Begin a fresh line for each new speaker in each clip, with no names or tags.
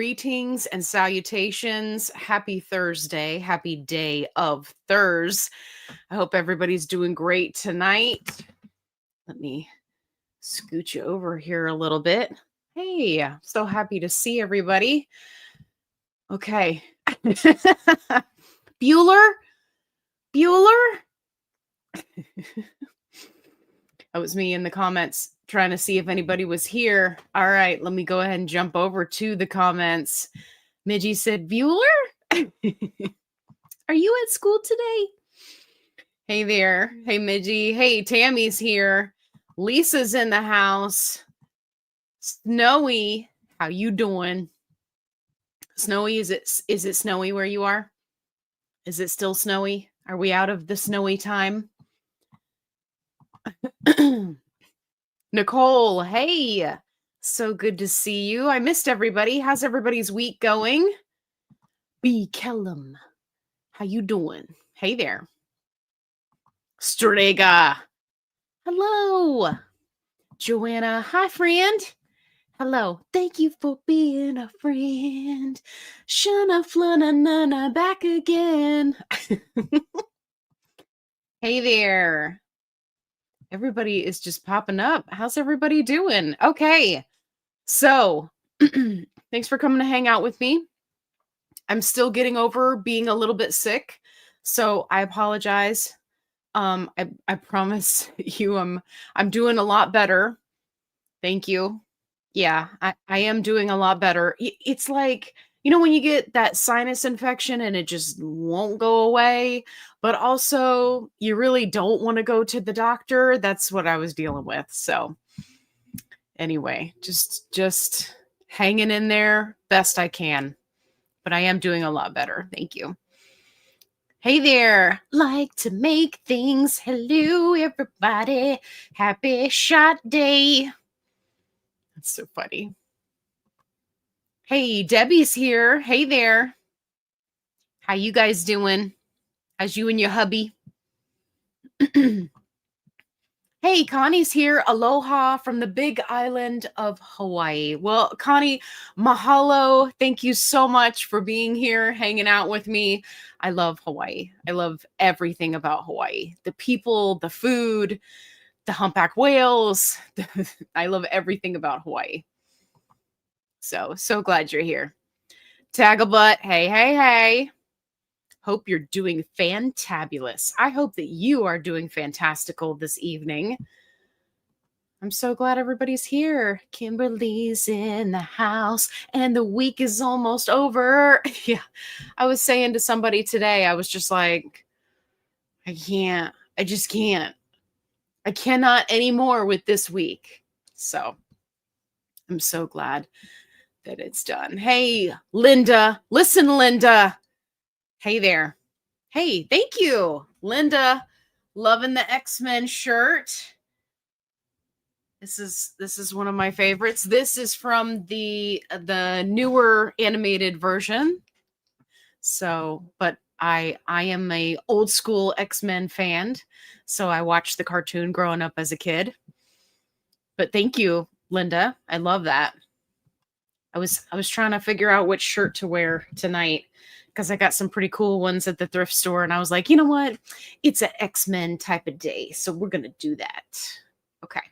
Greetings and salutations. Happy Thursday. Happy day of Thurs. I hope everybody's doing great tonight. Let me scoot you over here a little bit. Hey, so happy to see everybody. Okay. Bueller? That was me in the comments trying to see if anybody was here. All right, let me go ahead and jump over to the comments. Midgie said, Bueller? Are you at school today? Hey there. Hey, Midgie. Hey, Tammy's here. Lisa's in the house. Snowy, how you doing? Snowy, is it snowy where you are? Is it still snowy? Are we out of the snowy time? Nicole, hey, so good to see you. I missed everybody. How's everybody's week going? B. Kellum, how you doing? Hey there. Strega, hello. Joanna, hi, friend. Hello, thank you for being a friend. Shana flana nana back again. Hey there. Everybody is just popping up. How's everybody doing? Okay. So, thanks for coming to hang out with me. I'm still getting over being a little bit sick, so I apologize. I promise you I'm doing a lot better. Thank you. Yeah, I am doing a lot better. It's like, when you get that sinus infection and it just won't go away, but also you really don't want to go to the doctor. That's what I was dealing with. So anyway, just hanging in there best I can. But I am doing a lot better. Thank you. Hey there. Like to make things. Hello, everybody. Happy shot day. That's so funny. Hey, Debbie's here. Hey there. How you guys doing? How's you and your hubby? Hey, Connie's here. Aloha from the big island of Hawaii. Well, Connie, mahalo. Thank you so much for being here, hanging out with me. I love Hawaii. I love everything about Hawaii. The people, the food, the humpback whales. I love everything about Hawaii. So glad you're here. Tagglebutt, hey. Hope you're doing fantabulous. I hope that you are doing fantastical this evening. I'm so glad everybody's here. Kimberly's in the house and the week is almost over. Yeah, I was saying to somebody today, I was just like, I just can't. I cannot anymore with this week. So I'm so glad that it's done. Hey, Linda. Listen, Linda. Hey there. Hey, thank you. Linda, loving the X-Men shirt. This is one of my favorites. This is from the newer animated version. So, but I am a old school X-Men fan, so I watched the cartoon growing up as a kid. But thank you, Linda. I love that. I was trying to figure out which shirt to wear tonight because I got some pretty cool ones at the thrift store, and I was like, you know what? It's an X-Men type of day, so we're going to do that. Okay.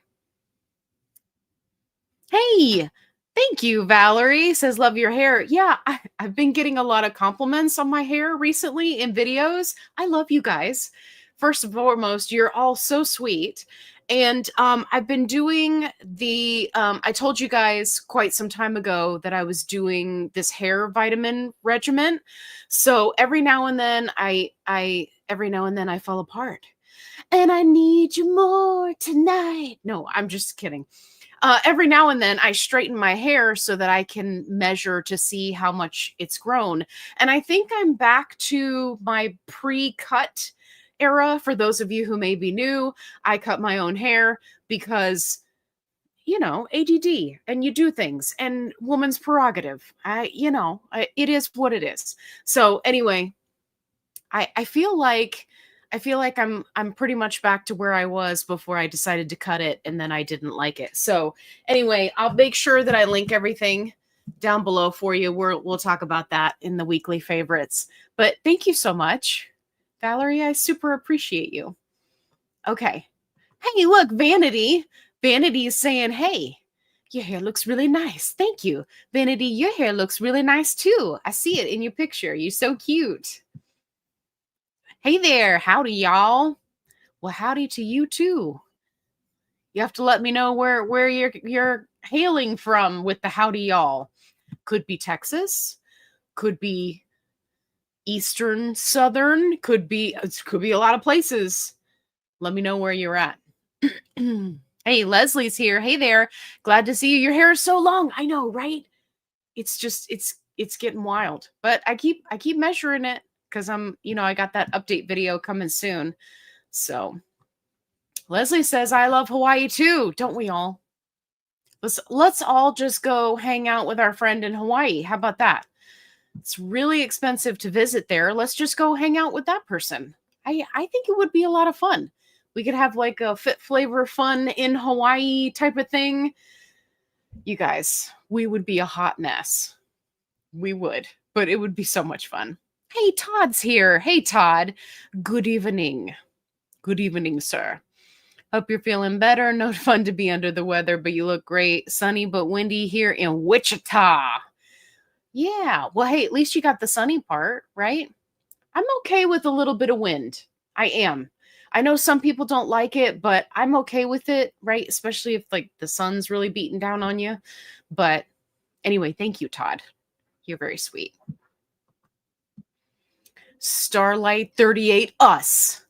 Hey, thank you, Valerie. Says, love your hair. Yeah, I've been getting a lot of compliments on my hair recently in videos. I love you guys. First and foremost, you're all so sweet. And I've been doing I told you guys quite some time ago that I was doing this hair vitamin regimen. So every now and then I fall apart. And I need you more tonight. No, I'm just kidding. Every now and then I straighten my hair so that I can measure to see how much it's grown. And I think I'm back to my pre-cut era. For those of you who may be new, I cut my own hair because, ADD, and you do things, and woman's prerogative. It is what it is. So anyway, I feel like I'm pretty much back to where I was before I decided to cut it, and then I didn't like it. So anyway, I'll make sure that I link everything down below for you. We'll talk about that in the weekly favorites. But thank you so much, Valerie. I super appreciate you. Okay. Hey, look, Vanity. Vanity is saying, hey, your hair looks really nice. Thank you. Vanity, your hair looks really nice too. I see it in your picture. You're so cute. Hey there. Howdy, y'all. Well, howdy to you too. You have to let me know where you're hailing from with the howdy, y'all. Could be Texas, could be Eastern, Southern, could be a lot of places. Let me know where you're at. Hey, Leslie's here. Hey there. Glad to see you. Your hair is so long. I know, right? It's just it's getting wild. But I keep measuring it because I got that update video coming soon. So Leslie says, I love Hawaii too. Don't we all? Let's all just go hang out with our friend in Hawaii. How about that? It's really expensive to visit there. Let's just go hang out with that person. I think it would be a lot of fun. We could have like a FitFlavorFun in Hawaii type of thing. You guys, we would be a hot mess. We would, but it would be so much fun. Hey, Todd's here. Hey, Todd. Good evening. Good evening, sir. Hope you're feeling better. No fun to be under the weather, but you look great. Sunny but windy here in Wichita. Yeah. Well, hey, at least you got the sunny part, right? I'm okay with a little bit of wind. I am. I know some people don't like it, but I'm okay with it, right? Especially if like the sun's really beating down on you. But anyway, thank you, Todd. You're very sweet. Starlight 38 us.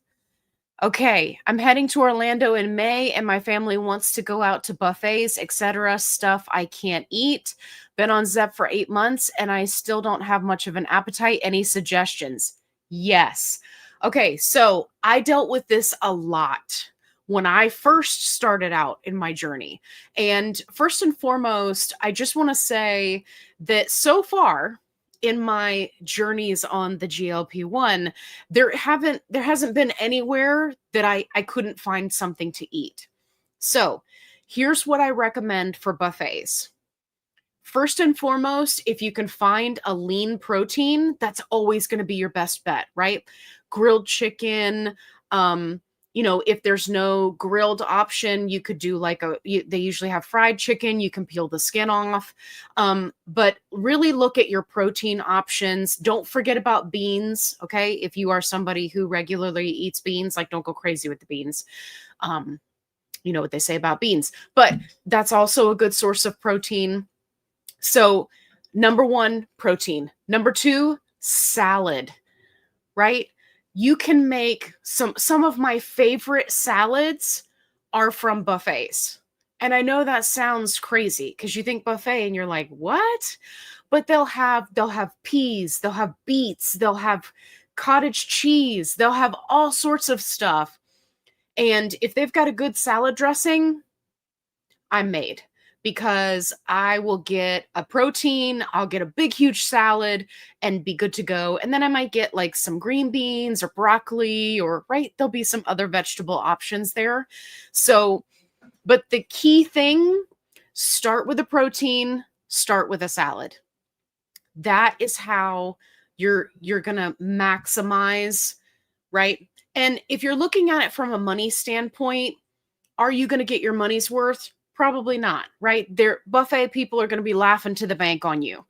Okay, I'm heading to Orlando in May and my family wants to go out to buffets, etc. Stuff I can't eat. Been on Zep for 8 months and I still don't have much of an appetite. Any suggestions? Yes. Okay, so I dealt with this a lot when I first started out in my journey. And first and foremost, I just want to say that so far in my journeys on the GLP-1, there hasn't been anywhere that I couldn't find something to eat. So here's what I recommend for buffets. First and foremost, if you can find a lean protein, that's always going to be your best bet, right? Grilled chicken, if there's no grilled option, you could do they usually have fried chicken. You can peel the skin off. But really look at your protein options. Don't forget about beans. Okay. If you are somebody who regularly eats beans, don't go crazy with the beans. You know what they say about beans, but that's also a good source of protein. So number one, protein. Number two, salad, right? You can make some of my favorite salads are from buffets. And I know that sounds crazy because you think buffet and you're like, what? But they'll have peas, they'll have beets, they'll have cottage cheese, they'll have all sorts of stuff. And if they've got a good salad dressing, I'm made. Because I will get a protein, I'll get a big, huge salad and be good to go. And then I might get some green beans or broccoli there'll be some other vegetable options there. So, but the key thing, start with a protein, start with a salad. That is how you're going to maximize, right? And if you're looking at it from a money standpoint, are you going to get your money's worth? Probably not, right? Their buffet people are going to be laughing to the bank on you.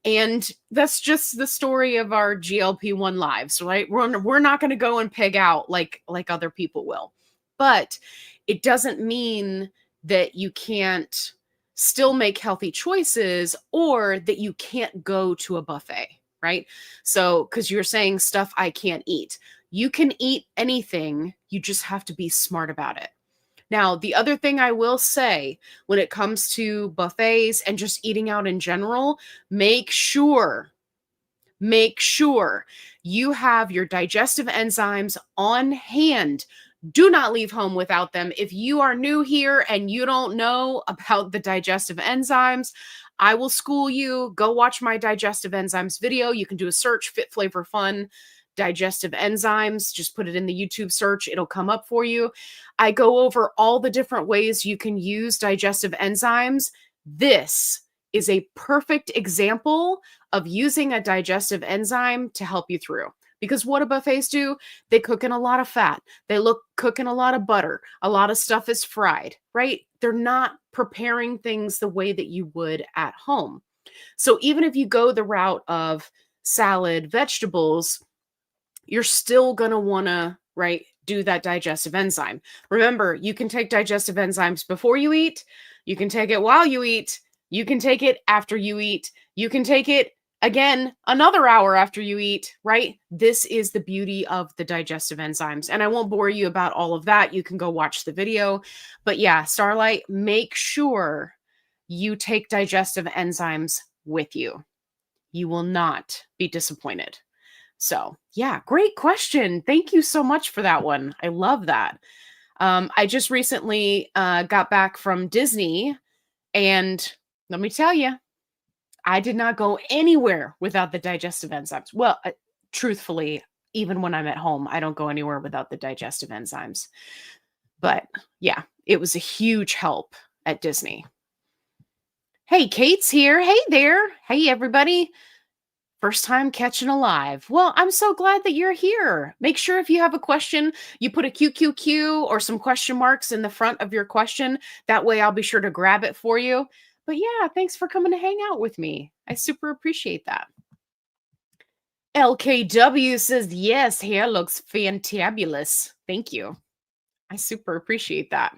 And that's just the story of our GLP-1 lives, right? We're not going to go and pig out like other people will. But it doesn't mean that you can't still make healthy choices or that you can't go to a buffet, right? So, because you're saying stuff I can't eat. You can eat anything. You just have to be smart about it. Now, the other thing I will say when it comes to buffets and just eating out in general, make sure you have your digestive enzymes on hand. Do not leave home without them. If you are new here and you don't know about the digestive enzymes, I will school you. Go watch my digestive enzymes video. You can do a search, FitFlavorFun Digestive Enzymes. Just put it in the YouTube search. It'll come up for you. I go over all the different ways you can use digestive enzymes. This is a perfect example of using a digestive enzyme to help you through. Because what do buffets do? They cook in a lot of fat. They cook in a lot of butter. A lot of stuff is fried, right? They're not preparing things the way that you would at home. So even if you go the route of salad, vegetables, you're still going to want to, right, do that digestive enzyme. Remember, you can take digestive enzymes before you eat. You can take it while you eat. You can take it after you eat. You can take it again another hour after you eat, right? This is the beauty of the digestive enzymes. And I won't bore you about all of that. You can go watch the video. But yeah, Starlight, make sure you take digestive enzymes with you. You will not be disappointed. So yeah, great question. Thank you so much for that one. I love that. I just recently got back from Disney, and let me tell you, I did not go anywhere without the digestive enzymes. Well, truthfully, even when I'm at home, I don't go anywhere without the digestive enzymes. But yeah, it was a huge help at Disney. Hey, Kate's here. Hey there. Hey, everybody. First time catching alive. Well, I'm so glad that you're here. Make sure if you have a question, you put a QQQ or some question marks in the front of your question. That way I'll be sure to grab it for you. But yeah, thanks for coming to hang out with me. I super appreciate that. LKW says, yes, hair looks fantabulous. Thank you. I super appreciate that.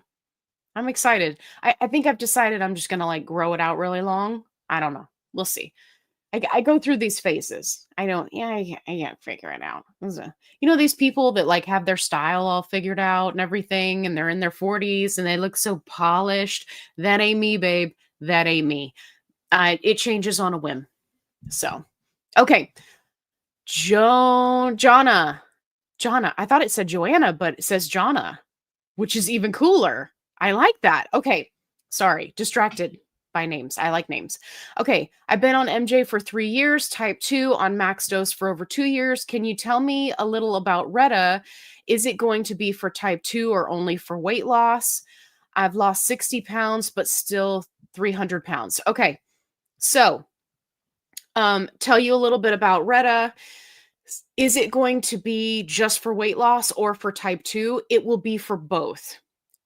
I'm excited. I think I've decided I'm just going to like grow it out really long. I don't know. We'll see. I go through these phases. I can't figure it out. These people that like have their style all figured out and everything, and they're in their 40s and they look so polished. That ain't me, babe. That ain't me. It changes on a whim. So, okay. Jonna. I thought it said Joanna, but it says Jonna, which is even cooler. I like that. Okay. Sorry. Distracted by names. I like names. Okay. I've been on MJ for 3 years, type 2 on max dose for over 2 years. Can you tell me a little about Reta? Is it going to be for type 2 or only for weight loss? I've lost 60 pounds, but still 300 pounds. Okay. So, tell you a little bit about Reta. Is it going to be just for weight loss or for type 2? It will be for both.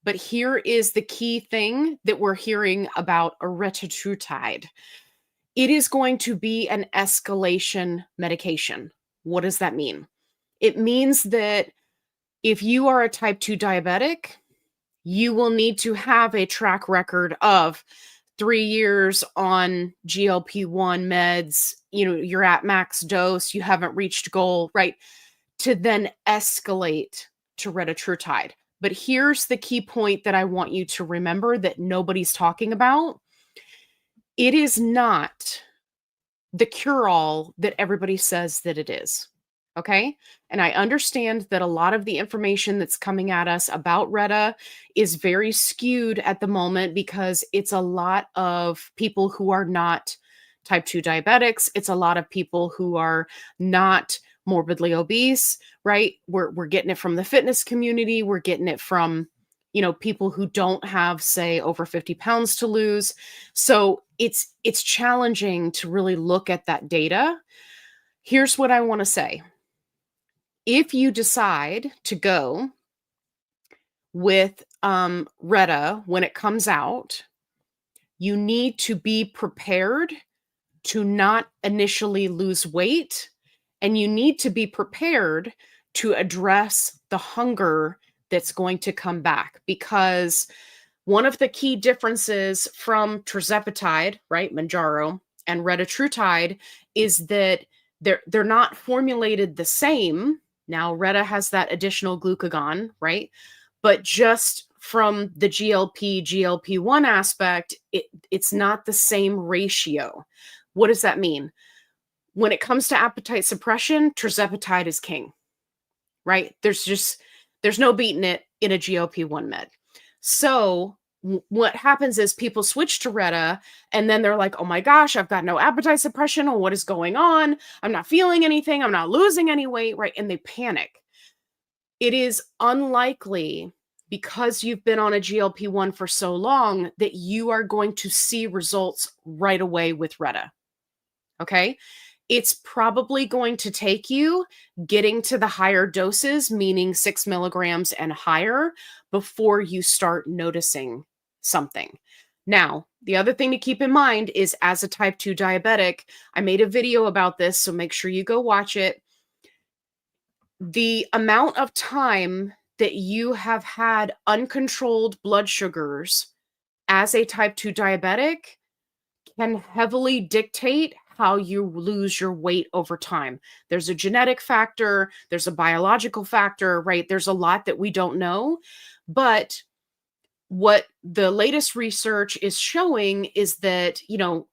But here is the key thing that we're hearing about a Retatrutide. It is going to be an escalation medication. What does that mean? It means that if you are a type 2 diabetic, you will need to have a track record of 3 years on GLP1 meds. You're at max dose, you haven't reached goal, right? To then escalate to Retatrutide. But here's the key point that I want you to remember that nobody's talking about. It is not the cure-all that everybody says that it is. Okay? And I understand that a lot of the information that's coming at us about Reta is very skewed at the moment because it's a lot of people who are not type 2 diabetics. It's a lot of people who are not morbidly obese, right? We're getting it from the fitness community. We're getting it from, people who don't have, say, over 50 pounds to lose. So it's challenging to really look at that data. Here's what I want to say. If you decide to go with Reta when it comes out, you need to be prepared to not initially lose weight, and you need to be prepared to address the hunger that's going to come back, because one of the key differences from tirzepatide, right, Mounjaro, and Retatrutide is that they're not formulated the same. Now, Reta has that additional glucagon, right? But just from the GLP-1 aspect, it's not the same ratio. What does that mean? When it comes to appetite suppression, tirzepatide is king, right? There's no beating it in a GLP-1 med. So what happens is people switch to Reta and then they're like, oh my gosh, I've got no appetite suppression. Or what is going on? I'm not feeling anything. I'm not losing any weight, right? And they panic. It is unlikely, because you've been on a GLP-1 for so long that you are going to see results right away with Reta. Okay. It's probably going to take you getting to the higher doses, meaning 6 milligrams and higher, before you start noticing something. Now, the other thing to keep in mind is, as a type 2 diabetic, I made a video about this, so make sure you go watch it. The amount of time that you have had uncontrolled blood sugars as a type 2 diabetic can heavily dictate how you lose your weight over time. There's a genetic factor, there's a biological factor, right? There's a lot that we don't know. But what the latest research is showing is that,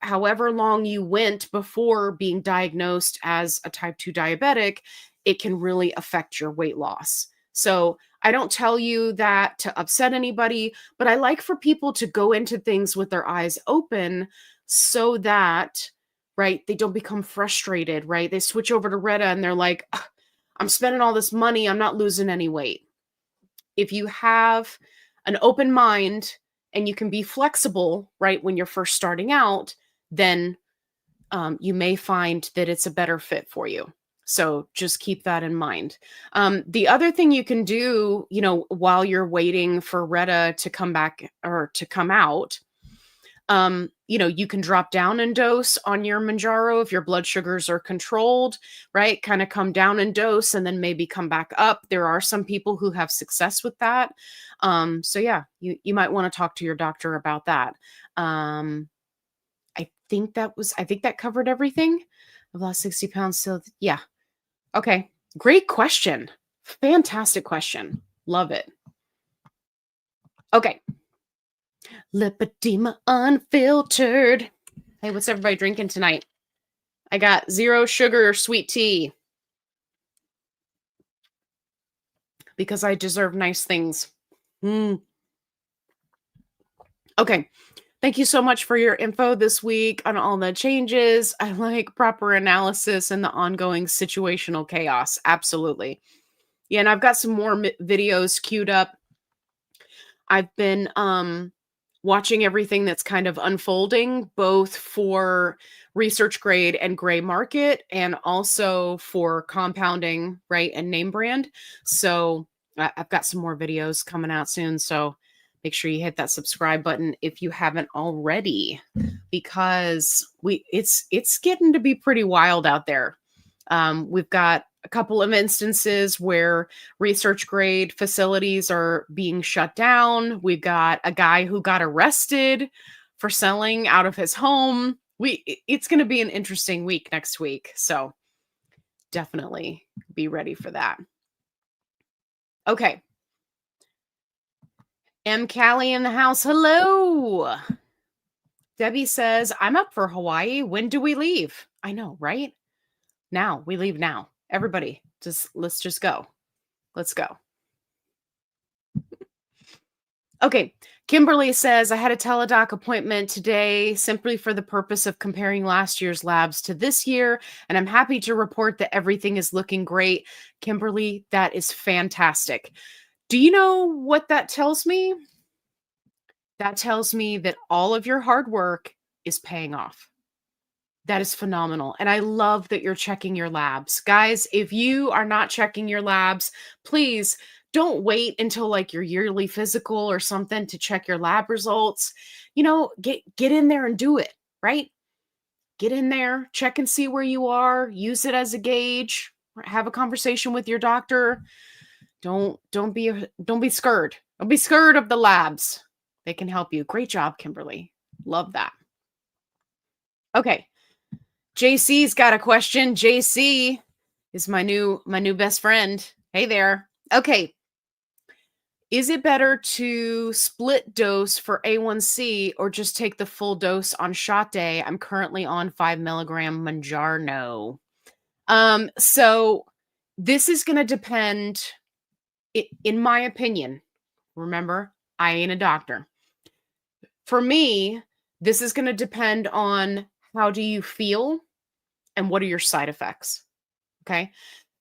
however long you went before being diagnosed as a type 2 diabetic, it can really affect your weight loss. So I don't tell you that to upset anybody, but I like for people to go into things with their eyes open so that, right, they don't become frustrated, right? They switch over to Reta and they're like, "Ugh, I'm spending all this money, I'm not losing any weight." If you have an open mind and you can be flexible, right, when you're first starting out, then you may find that it's a better fit for you. So just keep that in mind. The other thing you can do, while you're waiting for Reta to come back or to come out, you can drop down in dose on your Mounjaro if your blood sugars are controlled, right? Kind of come down in dose and then maybe come back up. There are some people who have success with that. So yeah, you might want to talk to your doctor about that. I think that covered everything. I've lost 60 pounds. So yeah. Okay. Great question. Fantastic question. Love it. Okay. Lipedema Unfiltered. Hey, what's everybody drinking tonight? I got 0 sugar sweet tea because I deserve nice things. Okay. Thank you so much for your info this week on all the changes. I like proper analysis and the ongoing situational chaos. Absolutely. Yeah, and I've got some more videos queued up. I've been watching everything that's kind of unfolding, both for research grade and gray market, and also for compounding, right, and name brand. So I've got some more videos coming out soon. So make sure you hit that subscribe button if you haven't already, because it's getting to be pretty wild out there. We've got a couple of instances where research grade facilities are being shut down. We've got a guy who got arrested for selling out of his home. It's going to be an interesting week next week. So definitely be ready for that. Okay. M. Callie in the house. Hello. Debbie says, I'm up for Hawaii. When do we leave? I know, right? Now. We leave now. Everybody, let's just go. Let's go. Okay. Kimberly says, I had a teledoc appointment today simply for the purpose of comparing last year's labs to this year, and I'm happy to report that everything is looking great. Kimberly, that is fantastic. Do you know what that tells me? That tells me that all of your hard work is paying off. That is phenomenal. And I love that you're checking your labs. Guys, if you are not checking your labs, please don't wait until like your yearly physical or something to check your lab results. Get in there and do it, right? Get in there, check and see where you are, use it as a gauge, have a conversation with your doctor. Don't be scared. Don't be scared of the labs. They can help you. Great job, Kimberly. Love that. Okay. JC's got a question. JC is my new best friend. Hey there. Okay. Is it better to split dose for A1C or just take the full dose on shot day? I'm currently on 5 milligram Mounjaro. So this is going to depend, in my opinion. Remember, I ain't a doctor. For me, this is going to depend on how do you feel and what are your side effects. Okay.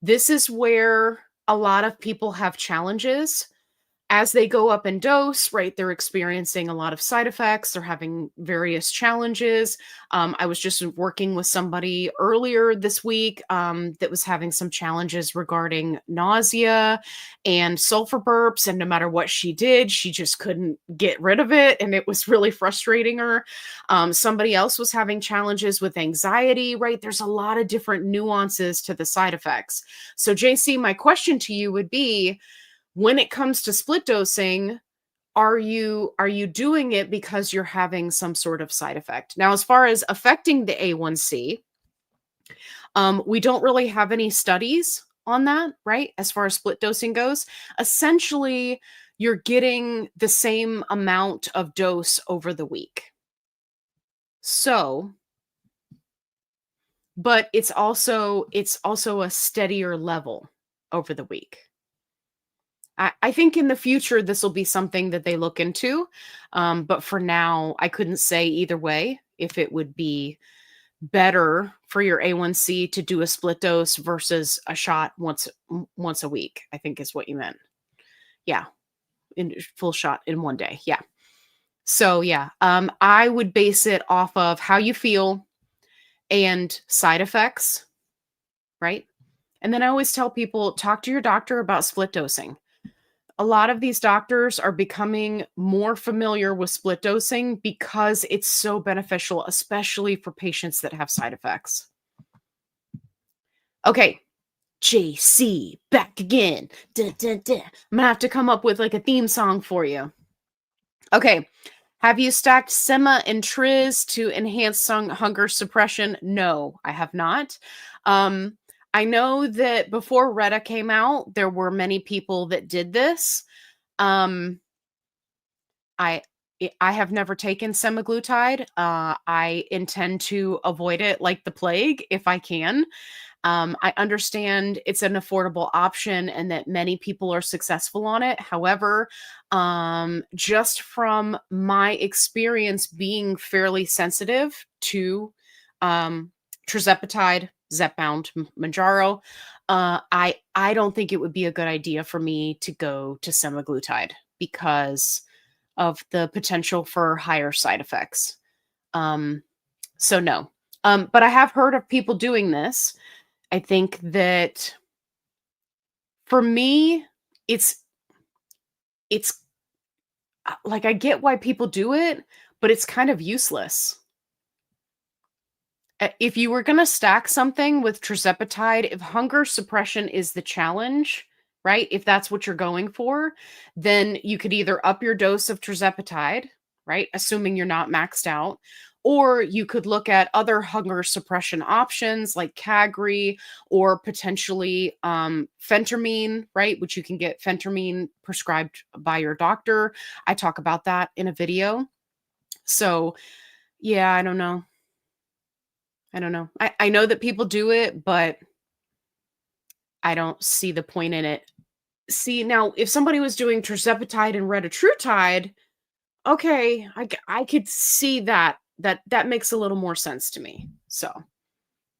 This is where a lot of people have challenges. as they go up in dose, right, they're experiencing a lot of side effects. They're having various challenges. I was just working with somebody earlier this week that was having some challenges regarding nausea and sulfur burps. And no matter what she did, she just couldn't get rid of it. And it was really frustrating her. Somebody else was having challenges with anxiety, right? There's a lot of different nuances to the side effects. So, JC, my question to you would be, when it comes to split dosing, are you doing it because you're having some sort of side effect? Now, as far as affecting the A1C, we don't really have any studies on that, right? As far as split dosing goes, essentially, you're getting the same amount of dose over the week. So, but it's also a steadier level over the week. I think in the future this will be something that they look into, but for now, I couldn't say either way if it would be better for your A1C to do a split dose versus a shot once a week, I think is what you meant. Yeah, in full shot in one day. Yeah. So yeah, I would base it off of how you feel and side effects, right? And then I always tell people, talk to your doctor about split dosing. A lot of these doctors are becoming more familiar with split dosing because it's so beneficial, especially for patients that have side effects. Okay, JC, back again. Dun, dun, dun. I'm gonna have to come up with like a theme song for you. Okay, have you stacked Sema and Triz to enhance hunger suppression? No, I have not. I know that before Reta came out, there were many people that did this. Um, I I have never taken semaglutide. I intend to avoid it like the plague if I can. I understand it's an affordable option and that many people are successful on it. However, just from my experience being fairly sensitive to um, tirzepatide, Zepbound, Manjaro, I don't think it would be a good idea for me to go to semaglutide because of the potential for higher side effects. So no. But I have heard of people doing this. I think that for me, it's like I get why people do it, but it's kind of useless. If you were going to stack something with tirzepatide, if hunger suppression is the challenge, right? If that's what you're going for, then you could either up your dose of tirzepatide, right? Assuming you're not maxed out, or you could look at other hunger suppression options like Cagri or potentially phentermine, right? Which you can get phentermine prescribed by your doctor. I talk about that in a video. So, yeah, I don't know. I know that people do it, but I don't see the point in it. See, now, if somebody was doing tirzepatide and retatrutide, okay, I could see that. That makes a little more sense to me. So,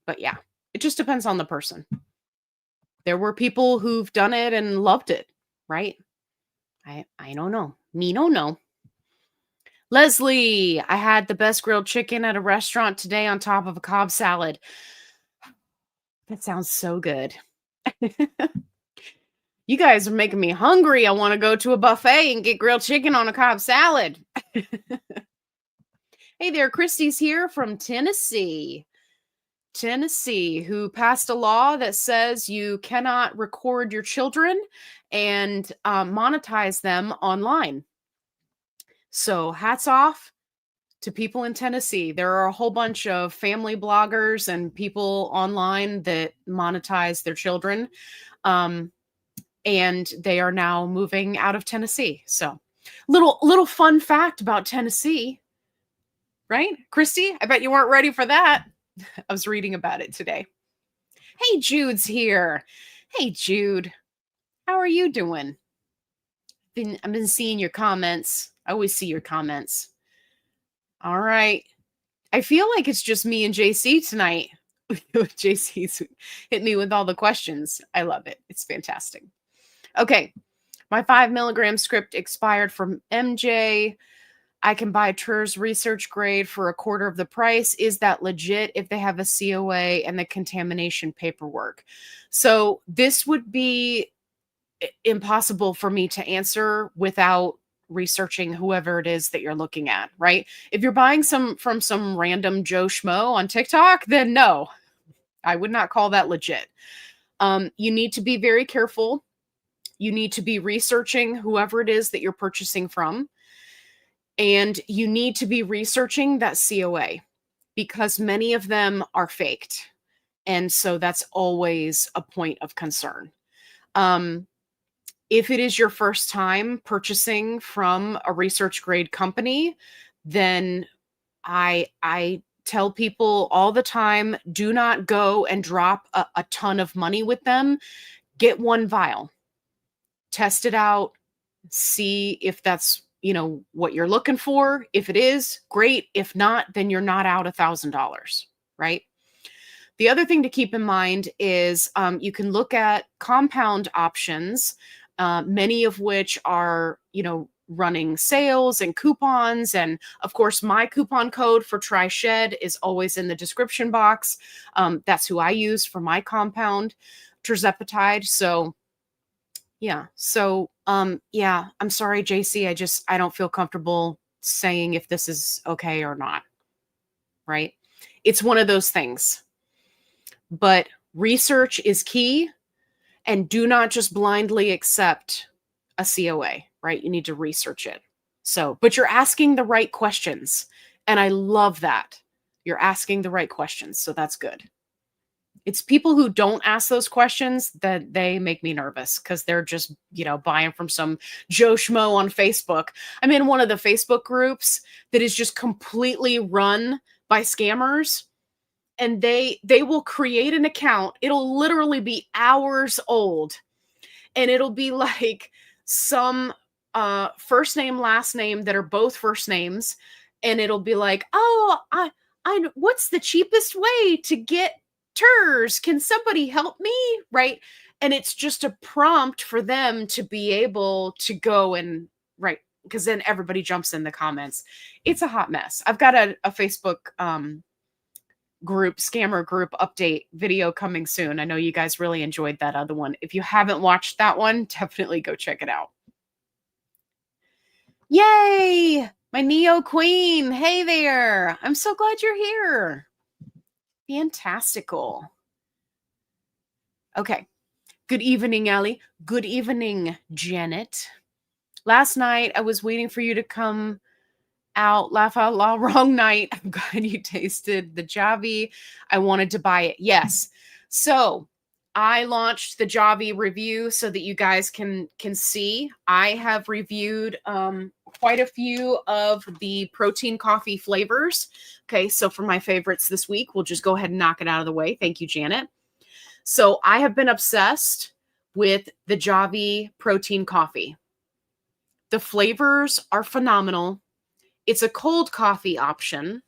but yeah, it just depends on the person. There were people who've done it and loved it, right? I don't know. Me don't know. Leslie, I had the best grilled chicken at a restaurant today on top of a Cobb salad. That sounds so good. You guys are making me hungry. I want to go to a buffet and get grilled chicken on a Cobb salad. Hey there, Christy's here from Tennessee. Tennessee, who passed a law that says you cannot record your children and monetize them online. So hats off to people in Tennessee. There are a whole bunch of family bloggers and people online that monetize their children. And they are now moving out of Tennessee. So little fun fact about Tennessee, right? Christy, I bet you weren't ready for that. I was reading about it today. Hey, Jude's here. Hey, Jude. How are you doing? I've been seeing your comments. I always see your comments. All right. I feel like it's just me and JC tonight. JC's hit me with all the questions. I love it. It's fantastic. Okay. My 5 milligram script expired from MJ. I can buy TERS research grade for a quarter of the price. Is that legit if they have a COA and the contamination paperwork? So this would be impossible for me to answer without researching whoever it is that you're looking at, right? If you're buying from some random Joe Schmo on TikTok, then no, I would not call that legit. You need to be very careful. You need to be researching whoever it is that you're purchasing from. And you need to be researching that COA because many of them are faked. And so that's always a point of concern. If it is your first time purchasing from a research grade company, then I tell people all the time, do not go and drop a ton of money with them. Get one vial, test it out, see if that's, what you're looking for. If it is, great. If not, then you're not out $1,000, right? The other thing to keep in mind is you can look at compound options, many of which are, running sales and coupons. And of course, my coupon code for Try Shed is always in the description box. That's who I use for my compound, Tirzepatide. So yeah. So yeah, I'm sorry, JC. I don't feel comfortable saying if this is okay or not. Right? It's one of those things. But research is key, and do not just blindly accept a COA, right? You need to research it. So, but you're asking the right questions, and I love that. You're asking the right questions, so that's good. It's people who don't ask those questions that they make me nervous because they're just, buying from some Joe Schmo on Facebook. I'm in one of the Facebook groups that is just completely run by scammers. And they will create an account. It'll literally be hours old. And it'll be like some first name, last name that are both first names. And it'll be like, oh, I what's the cheapest way to get TERS? Can somebody help me? Right. And it's just a prompt for them to be able to go and right. Because then everybody jumps in the comments. It's a hot mess. I've got a Facebook scammer group update video coming soon. I know you guys really enjoyed that other one. If you haven't watched that one, definitely go check it out. Yay! My Neo Queen. Hey there. I'm so glad you're here. Fantastical. Okay. Good evening, Allie. Good evening, Janet. Last night, I was waiting for you to come out, laugh out loud, wrong night. I'm glad you tasted the Javvy. I wanted to buy it. Yes. So I launched the Javvy review so that you guys can see. I have reviewed quite a few of the protein coffee flavors. Okay, so for my favorites this week, we'll just go ahead and knock it out of the way. Thank you, Janet. So I have been obsessed with the Javvy protein coffee. The flavors are phenomenal. It's a cold coffee option.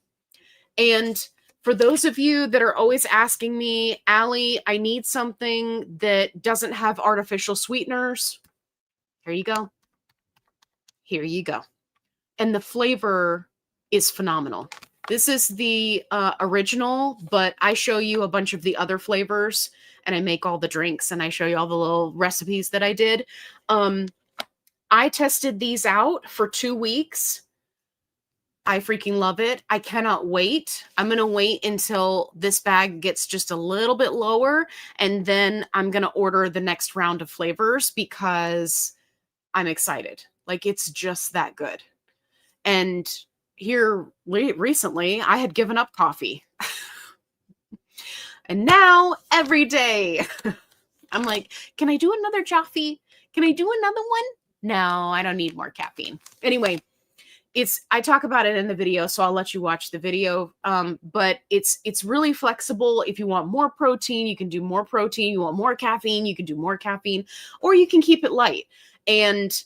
And for those of you that are always asking me, Allie, I need something that doesn't have artificial sweeteners. Here you go. Here you go. And the flavor is phenomenal. This is the original, but I show you a bunch of the other flavors and I make all the drinks and I show you all the little recipes that I did. I tested these out for 2 weeks. I freaking love it. I cannot wait. I'm going to wait until this bag gets just a little bit lower, and then I'm going to order the next round of flavors because I'm excited. Like, it's just that good. And here recently, I had given up coffee. And now every day, I'm like, can I do another Javvy? Can I do another one? No, I don't need more caffeine. Anyway, I talk about it in the video, so I'll let you watch the video. But it's really flexible. If you want more protein, you can do more protein. You want more caffeine, you can do more caffeine, or you can keep it light. And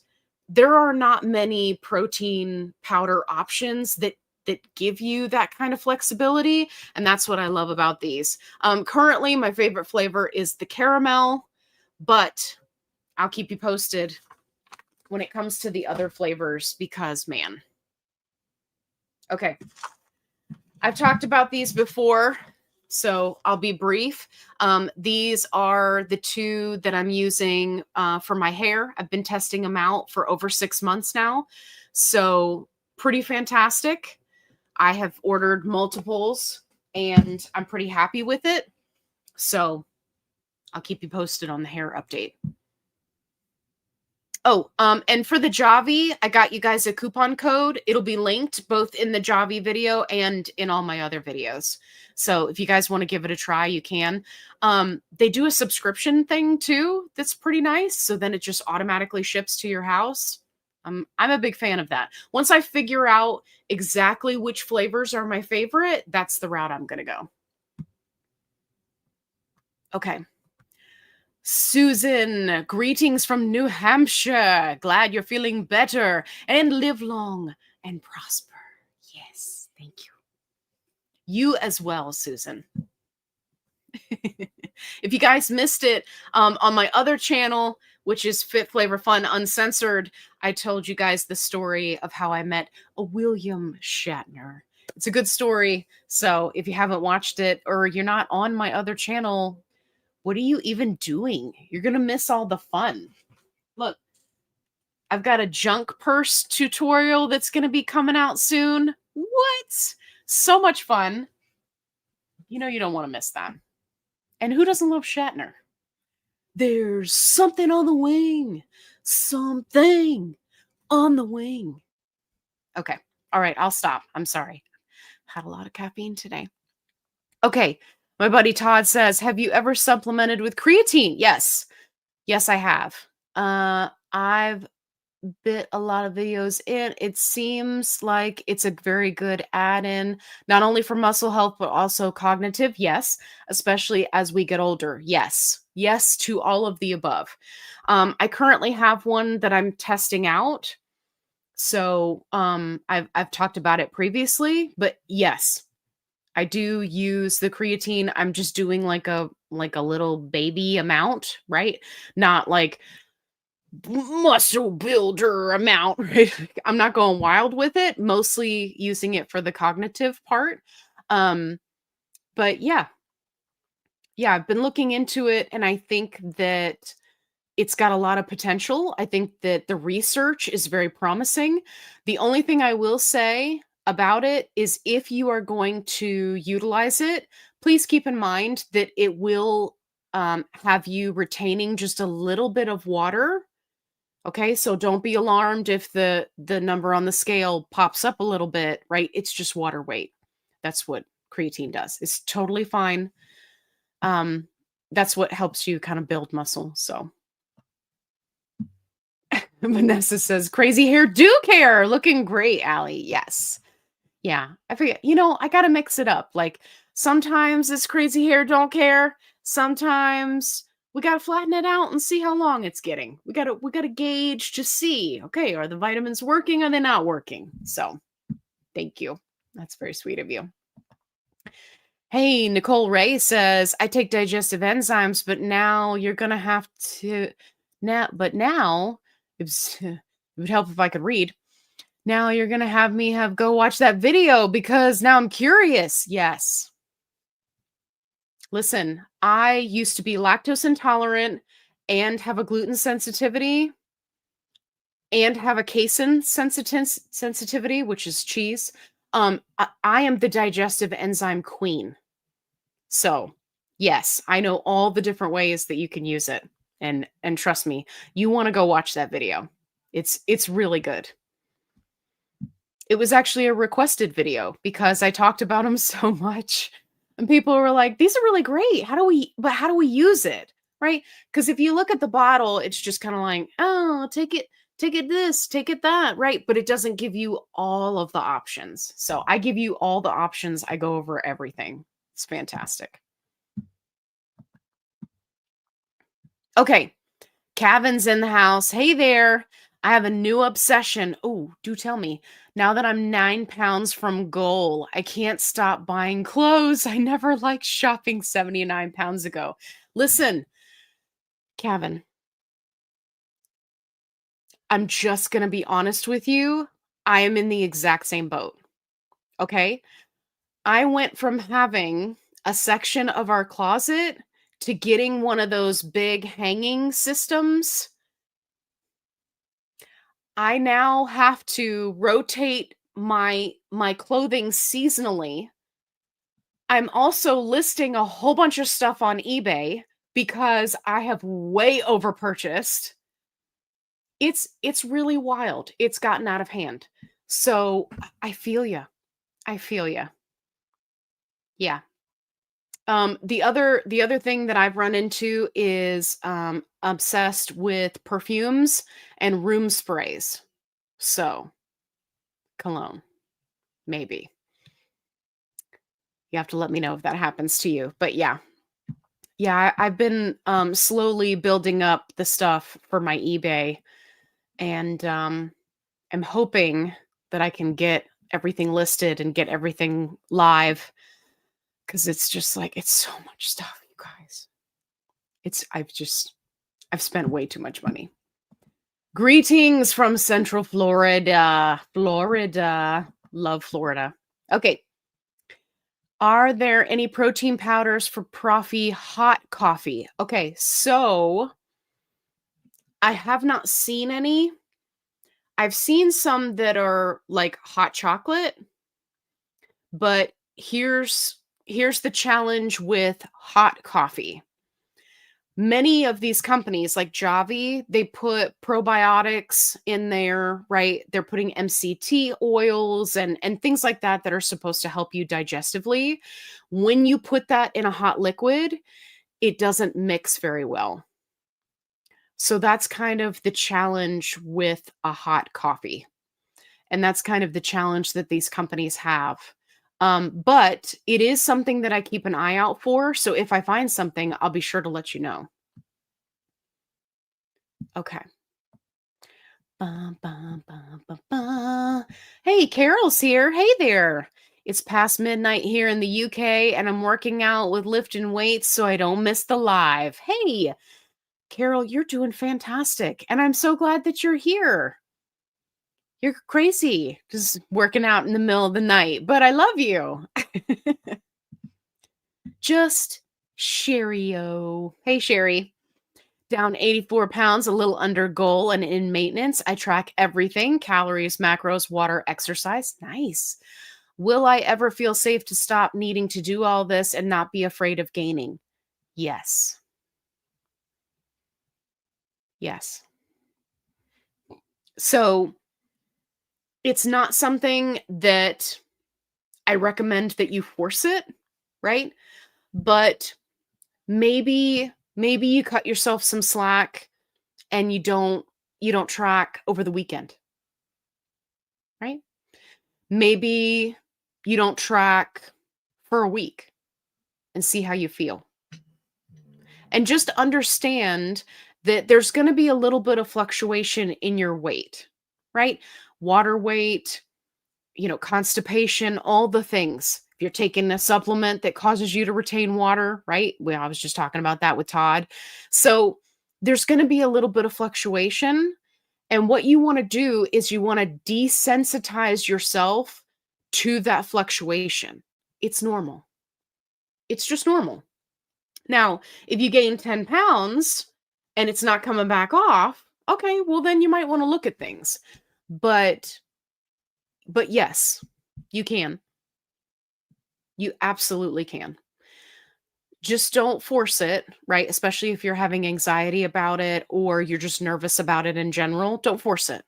there are not many protein powder options that give you that kind of flexibility. And that's what I love about these. Currently, my favorite flavor is the caramel, but I'll keep you posted. when it comes to the other flavors because, man. Okay. I've talked about these before, so I'll be brief. These are the two that I'm using for my hair. I've been testing them out for over 6 months now. So pretty fantastic. I have ordered multiples and I'm pretty happy with it. So I'll keep you posted on the hair update. Oh, and for the Javvy, I got you guys a coupon code. It'll be linked both in the Javvy video and in all my other videos. So if you guys want to give it a try, you can. They do a subscription thing too that's pretty nice. So then it just automatically ships to your house. I'm a big fan of that. Once I figure out exactly which flavors are my favorite, that's the route I'm going to go. Okay. Susan, greetings from New Hampshire. Glad you're feeling better and live long and prosper. Yes, thank you. You as well, Susan. If you guys missed it, on my other channel, which is FitFlavorFun Uncensored, I told you guys the story of how I met a William Shatner. It's a good story. So if you haven't watched it or you're not on my other channel, what are you even doing? You're going to miss all the fun. Look, I've got a junk purse tutorial that's going to be coming out soon. What? So much fun. You know you don't want to miss that. And who doesn't love Shatner? There's something on the wing. Something on the wing. Okay. All right. I'll stop. I'm sorry. Had a lot of caffeine today. Okay. My buddy Todd says, have you ever supplemented with creatine? Yes. Yes, I have. I've bit a lot of videos in. It seems like it's a very good add-in, not only for muscle health, but also cognitive. Yes. Especially as we get older. Yes. Yes to all of the above. I currently have one that I'm testing out. So I've talked about it previously, but yes. I do use the creatine. I'm just doing like a little baby amount, right? Not like muscle builder amount, right? I'm not going wild with it, mostly using it for the cognitive part. But yeah, I've been looking into it and I think that it's got a lot of potential. I think that the research is very promising. The only thing I will say about it is if you are going to utilize it, please keep in mind that it will have you retaining just a little bit of water. Okay, so don't be alarmed if the number on the scale pops up a little bit, right? It's just water weight. That's what creatine does. It's totally fine. That's what helps you kind of build muscle. So Vanessa says, crazy hair do care. Looking great, Allie. Yes. Yeah. I forget. I got to mix it up. Like sometimes this crazy hair don't care. Sometimes we got to flatten it out and see how long it's getting. We got to gauge to see, okay, are the vitamins working? Are they not working? So thank you. That's very sweet of you. Hey, Nicole Ray says, I take digestive enzymes, but now you're going to have to now it would help if I could read. Now you're going to have me go watch that video because now I'm curious. Yes. Listen, I used to be lactose intolerant and have a gluten sensitivity and have a casein sensitivity, which is cheese. I am the digestive enzyme queen. So, yes, I know all the different ways that you can use it. And trust me, you want to go watch that video. It's really good. It was actually a requested video because I talked about them so much. And people were like, these are really great. How do we use it? Right? Because if you look at the bottle, it's just kind of like, oh, take it this, take it that, right? But it doesn't give you all of the options. So I give you all the options. I go over everything. It's fantastic. Okay. Cavin's in the house. Hey there. I have a new obsession. Oh, do tell me. Now that I'm 9 pounds from goal, I can't stop buying clothes. I never liked shopping 79 pounds ago. Listen, Kevin, I'm just going to be honest with you. I am in the exact same boat. Okay. I went from having a section of our closet to getting one of those big hanging systems. I now have to rotate my clothing seasonally. I'm also listing a whole bunch of stuff on eBay because I have way overpurchased. It's really wild. It's gotten out of hand. So I feel you. I feel you. Yeah. The other thing that I've run into is obsessed with perfumes and room sprays. So cologne, maybe. You have to let me know if that happens to you. But yeah. Yeah, I've been slowly building up the stuff for my eBay, and I'm hoping that I can get everything listed and get everything live, because it's just like it's so much stuff, you guys. I've spent way too much money. Greetings from Central Florida. Florida. Love Florida. Okay. Are there any protein powders for Profi hot coffee? Okay, so I have not seen any. I've seen some that are like hot chocolate, but here's the challenge with hot coffee. Many of these companies like Javvy, they put probiotics in there, right? They're putting MCT oils and things like that that are supposed to help you digestively. When you put that in a hot liquid, it doesn't mix very well. So that's kind of the challenge with a hot coffee. And that's kind of the challenge that these companies have. But it is something that I keep an eye out for. So if I find something, I'll be sure to let you know. Okay. Ba, ba, ba, ba, ba. Hey, Carol's here. Hey there. It's past midnight here in the UK, and I'm working out with lifting weights so I don't miss the live. Hey, Carol, you're doing fantastic. And I'm so glad that you're here. You're crazy just working out in the middle of the night, but I love you. Just Sherry-o. Hey, Sherry. Down 84 pounds, a little under goal and in maintenance. I track everything: calories, macros, water, exercise. Nice. Will I ever feel safe to stop needing to do all this and not be afraid of gaining? Yes. Yes. So it's not something that I recommend that you force it, right? But maybe you cut yourself some slack and you don't track over the weekend, right? Maybe you don't track for a week and see how you feel. And just understand that there's going to be a little bit of fluctuation in your weight, right? Water weight, constipation, all the things. If you're taking a supplement that causes you to retain water, right? Well, I was just talking about that with Todd. So there's going to be a little bit of fluctuation. And what you want to do is you want to desensitize yourself to that fluctuation. It's normal. It's just normal. Now, if you gain 10 pounds and it's not coming back off, okay, well, then you might want to look at things. But yes, you can. You absolutely can. Just don't force it, right? Especially if you're having anxiety about it or you're just nervous about it in general. Don't force it.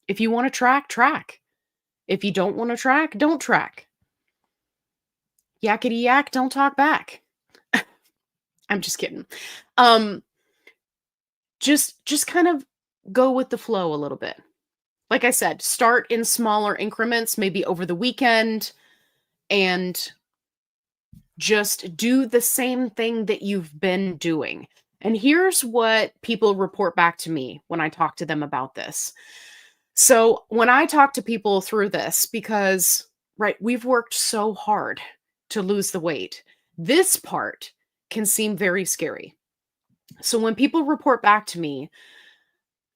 If you want to track, track. If you don't want to track, don't track. Yakety yak, don't talk back. I'm just kidding. Just kind of go with the flow a little bit. Like I said, start in smaller increments, maybe over the weekend, and just do the same thing that you've been doing. And here's what people report back to me when I talk to them about this. So when I talk to people through this, because, right, we've worked so hard to lose the weight, this part can seem very scary. So when people report back to me,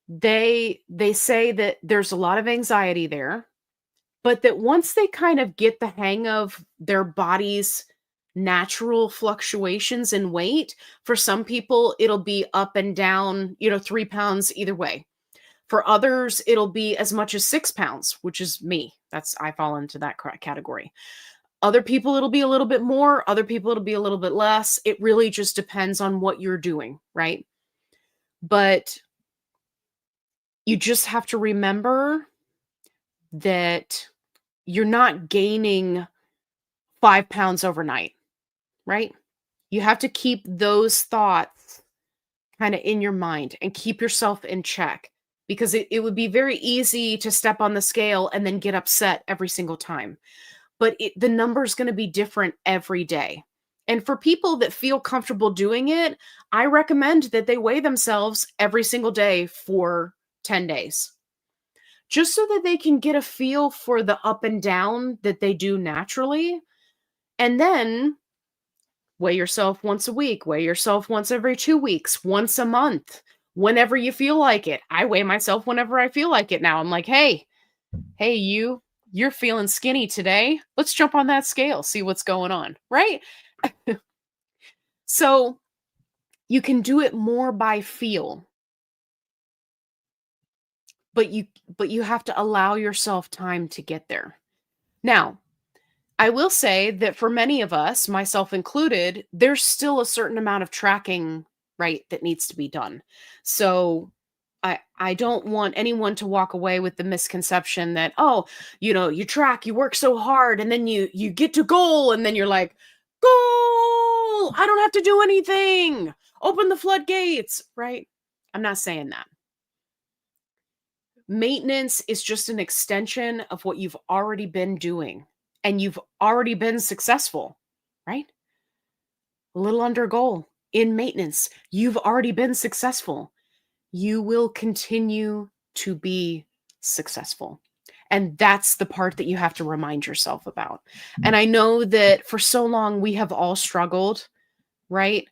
They say that there's a lot of anxiety there, but that once they kind of get the hang of their body's natural fluctuations in weight, for some people it'll be up and down, 3 pounds either way. For others, it'll be as much as 6 pounds, which is me. I fall into that category. Other people, it'll be a little bit more. Other people, it'll be a little bit less. It really just depends on what you're doing, right? But you just have to remember that you're not gaining 5 pounds overnight, right? You have to keep those thoughts kind of in your mind and keep yourself in check, because it would be very easy to step on the scale and then get upset every single time. But the number is going to be different every day. And for people that feel comfortable doing it, I recommend that they weigh themselves every single day for 10 days, just so that they can get a feel for the up and down that they do naturally. And then weigh yourself once a week, weigh yourself once every 2 weeks, once a month, whenever you feel like it. I weigh myself whenever I feel like it now. I'm like, hey, you're feeling skinny today. Let's jump on that scale, see what's going on, right? So you can do it more by feel, but you have to allow yourself time to get there. Now, I will say that for many of us, myself included, there's still a certain amount of tracking, right, that needs to be done. So I don't want anyone to walk away with the misconception that, oh, you track, you work so hard, and then you get to goal, and then you're like, goal, I don't have to do anything. Open the floodgates, right? I'm not saying that. Maintenance is just an extension of what you've already been doing, and you've already been successful, right? A little under goal in maintenance. You've already been successful. You will continue to be successful. And that's the part that you have to remind yourself about. And I know that for so long we have all struggled, right?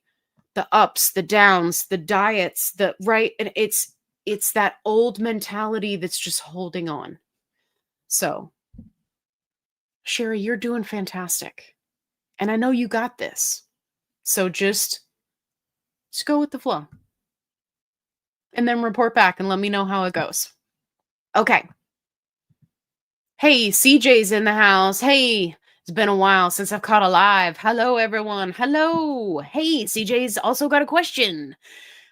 The ups, the downs, the diets, and it's that old mentality that's just holding on. So, Sherry, you're doing fantastic. And I know you got this. So just go with the flow. And then report back and let me know how it goes. Okay. Hey, CJ's in the house. Hey, it's been a while since I've caught a live. Hello, everyone. Hello. Hey, CJ's also got a question.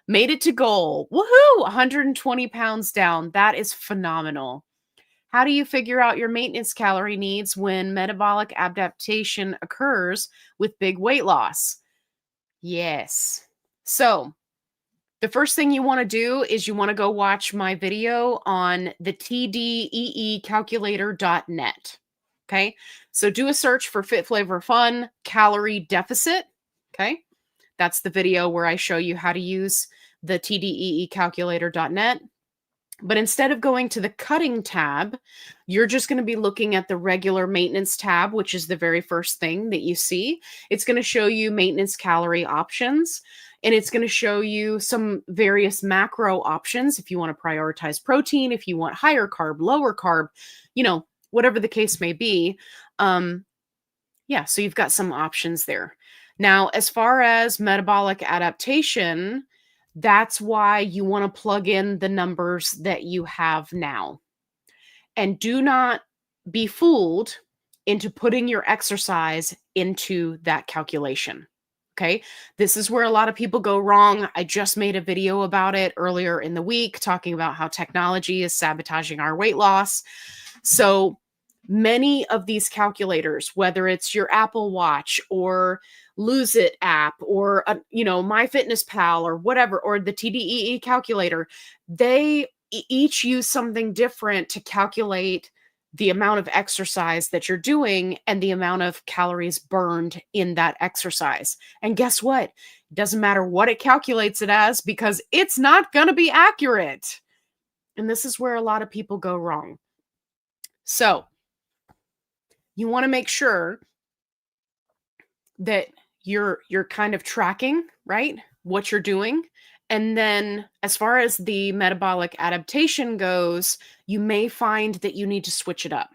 Made it to goal. Woohoo! 120 pounds down. That is phenomenal. How do you figure out your maintenance calorie needs when metabolic adaptation occurs with big weight loss? Yes. So, the first thing you want to do is you want to go watch my video on the TDEE Okay. So do a search for FitFlavorFun calorie deficit. Okay. That's the video where I show you how to use the TDEE But instead of going to the cutting tab, you're just going to be looking at the regular maintenance tab, which is the very first thing that you see. It's going to show you maintenance calorie options, and it's going to show you some various macro options if you want to prioritize protein, if you want higher carb, lower carb, whatever the case may be. Yeah, so you've got some options there. Now, as far as metabolic adaptation, that's why you want to plug in the numbers that you have now. And do not be fooled into putting your exercise into that calculation. Okay. This is where a lot of people go wrong. I just made a video about it earlier in the week, talking about how technology is sabotaging our weight loss. So many of these calculators, whether it's your Apple Watch or Lose It app or MyFitnessPal or whatever, or the TDEE calculator, they each use something different to calculate the amount of exercise that you're doing and the amount of calories burned in that exercise. And guess what? It doesn't matter what it calculates it as, because it's not going to be accurate. And this is where a lot of people go wrong. So you want to make sure that you're kind of tracking, right, what you're doing, And then as far as the metabolic adaptation goes, you may find that you need to switch it up.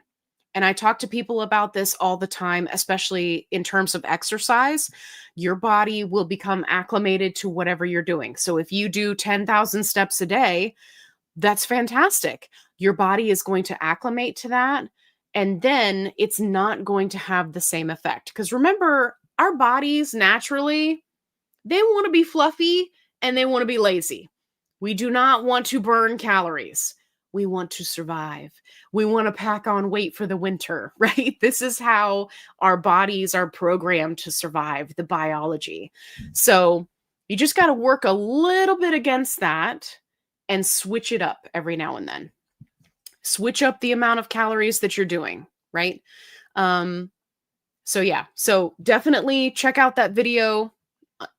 And I talk to people about this all the time, especially in terms of exercise. Your body will become acclimated to whatever you're doing. So if you do 10,000 steps a day, that's fantastic. Your body is going to acclimate to that. And then it's not going to have the same effect. Because remember, our bodies naturally, they want to be fluffy and they want to be lazy. We do not want to burn calories. We want to survive. We want to pack on weight for the winter, right? This is how our bodies are programmed to survive, the biology. So you just got to work a little bit against that and switch it up every now and then. Switch up the amount of calories that you're doing, right? So yeah, so definitely check out that video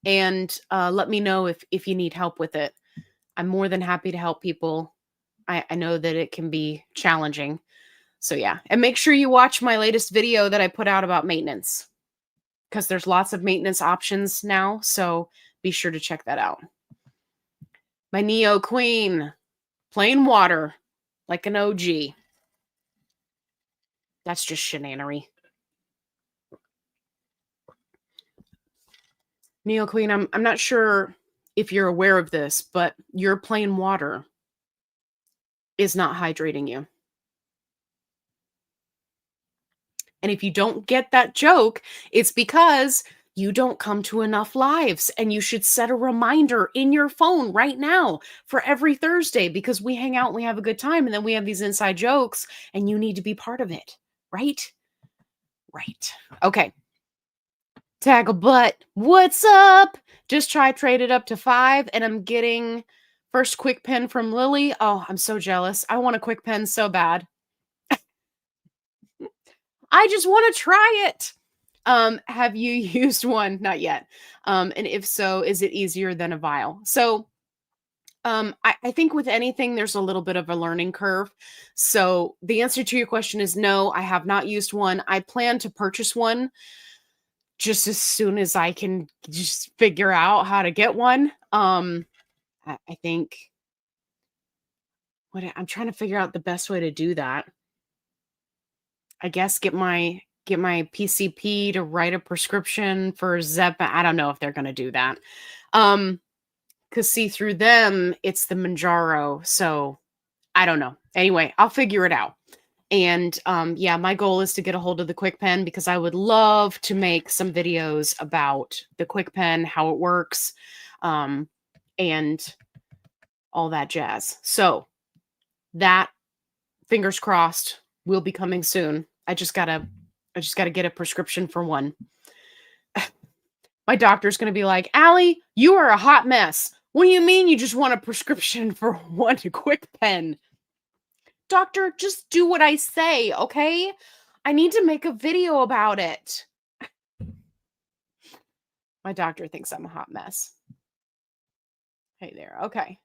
and let me know if you need help with it. I'm more than happy to help people. I know that it can be challenging. So yeah, and make sure you watch my latest video that I put out about maintenance because there's lots of maintenance options now. So be sure to check that out. My Neo Queen, plain water, like an OG. That's just shenanery. Neo Queen, I'm not sure if you're aware of this, but your plain water is not hydrating you. And if you don't get that joke, it's because you don't come to enough lives, and you should set a reminder in your phone right now for every Thursday because we hang out and we have a good time, and then we have these inside jokes and you need to be part of it, right? Right. Okay. Tag a butt. What's up? Just traded up to 5 and I'm getting first Kwikpen from Lily. Oh, I'm so jealous. I want a Kwikpen so bad. I just want to try it. Have you used one? Not yet. And if so, is it easier than a vial? So I think with anything, there's a little bit of a learning curve. So the answer to your question is no, I have not used one. I plan to purchase one just as soon as I can just figure out how to get one. I think I'm trying to figure out the best way to do that. I guess get my PCP to write a prescription for Zep. I don't know if they're going to do that. Cause see through them, it's the Manjaro. So I don't know. Anyway, I'll figure it out. And yeah, my goal is to get a hold of the Kwikpen because I would love to make some videos about the Kwikpen, how it works, and all that jazz. So that, fingers crossed, will be coming soon. I just gotta get a prescription for one. My doctor's gonna be like, Allie, you are a hot mess. What do you mean you just want a prescription for one Kwikpen? Doctor, just do what I say, okay? I need to make a video about it. My doctor thinks I'm a hot mess. Hey there, okay.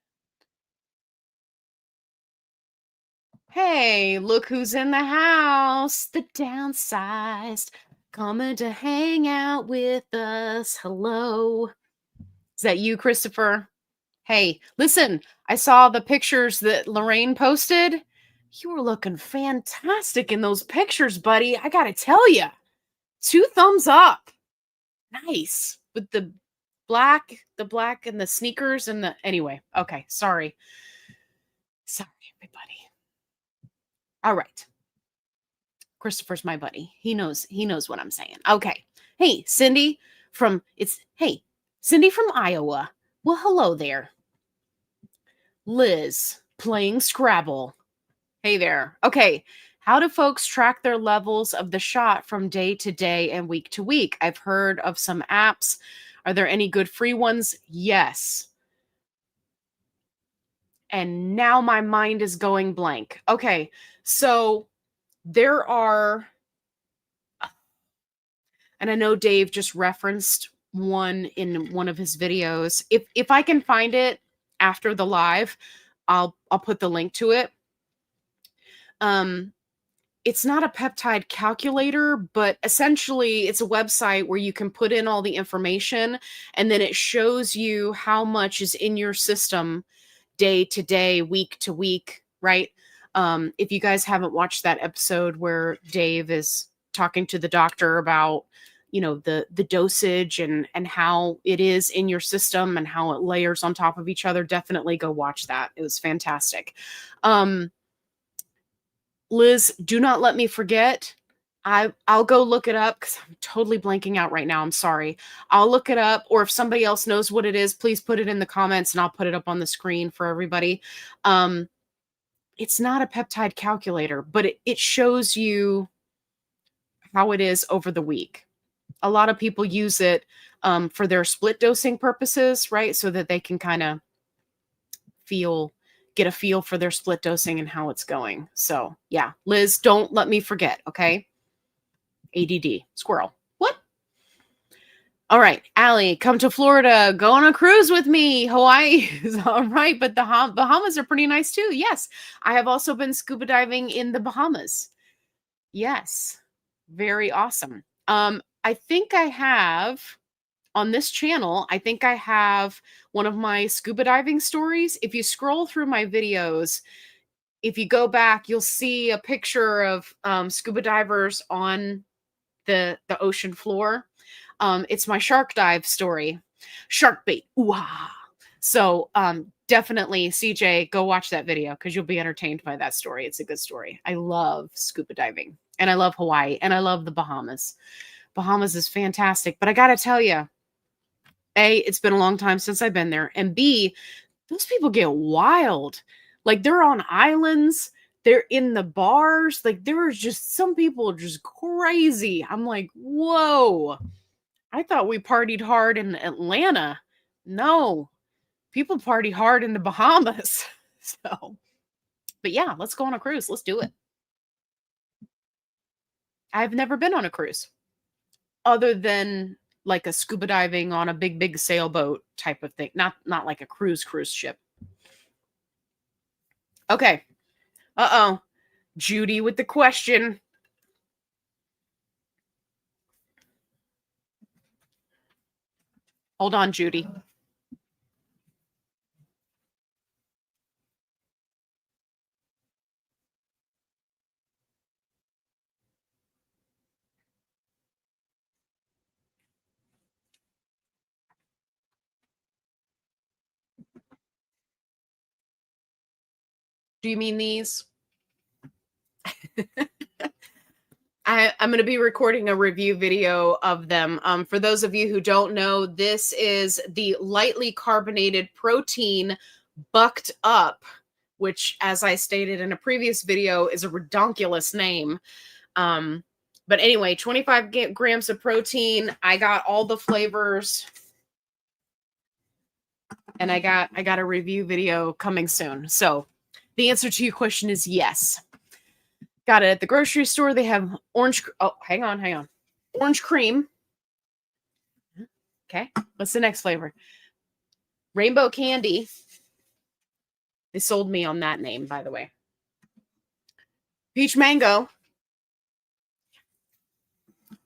Hey, look who's in the house. The downsized. Coming to hang out with us. Hello. Is that you, Christopher? Hey, listen, I saw the pictures that Lorraine posted. You were looking fantastic in those pictures, buddy. I gotta tell you. 2 thumbs up. Nice. With the black and the sneakers and the... Anyway, okay, sorry. Sorry, everybody. All right. Christopher's my buddy. He knows what I'm saying. Okay. Hey, Cindy from Iowa. Well, hello there. Liz playing Scrabble. Hey there. Okay. How do folks track their levels of the shot from day to day and week to week? I've heard of some apps. Are there any good free ones? Yes. And now my mind is going blank. Okay. So there are, and I know Dave just referenced one in one of his videos. If I can find it after the live, I'll put the link to it. it's not a peptide calculator, but essentially it's a website where you can put in all the information and then it shows you how much is in your system day to day, week to week, right? If you guys haven't watched that episode where Dave is talking to the doctor about, the dosage and how it is in your system and how it layers on top of each other, definitely go watch that. It was fantastic. Liz, do not let me forget. I'll go look it up because I'm totally blanking out right now. I'm sorry. I'll look it up, or if somebody else knows what it is, please put it in the comments and I'll put it up on the screen for everybody. It's not a peptide calculator, but it shows you how it is over the week. A lot of people use it for their split dosing purposes, right? So that they can kind of get a feel for their split dosing and how it's going. So yeah, Liz, don't let me forget, okay? ADD, squirrel. What? All right, Allie, come to Florida. Go on a cruise with me. Hawaii is all right, but the Bahamas are pretty nice too. Yes, I have also been scuba diving in the Bahamas. Yes, very awesome. I think I have on this channel, I think I have one of my scuba diving stories. If you scroll through my videos, if you go back, you'll see a picture of scuba divers on the ocean floor. It's my shark dive story. Shark bait. Ooh-ah. So definitely, CJ, go watch that video because you'll be entertained by that story. It's a good story. I love scuba diving and I love Hawaii and I love the Bahamas. Bahamas is fantastic. But I got to tell you, A, it's been a long time since I've been there. And B, those people get wild. Like they're on islands, they're in the bars. Like there are just some people just crazy. I'm like, whoa. I thought we partied hard in Atlanta. No, people party hard in the Bahamas. So, but yeah, let's go on a cruise. Let's do it. I've never been on a cruise other than like a scuba diving on a big sailboat type of thing. Not like a cruise ship. Okay. Uh-oh. Judy with the question. Hold on, Judy. Do you mean these? I'm going to be recording a review video of them. For those of you who don't know, this is the lightly carbonated protein bucked up, which, as I stated in a previous video, is a redonkulous name. But anyway, 25 grams of protein. I got all the flavors. And I got a review video coming soon. So the answer to your question is yes. Got it at the grocery store. They have orange. Oh, hang on. Orange cream. Okay. What's the next flavor? Rainbow candy. They sold me on that name, by the way. Peach mango.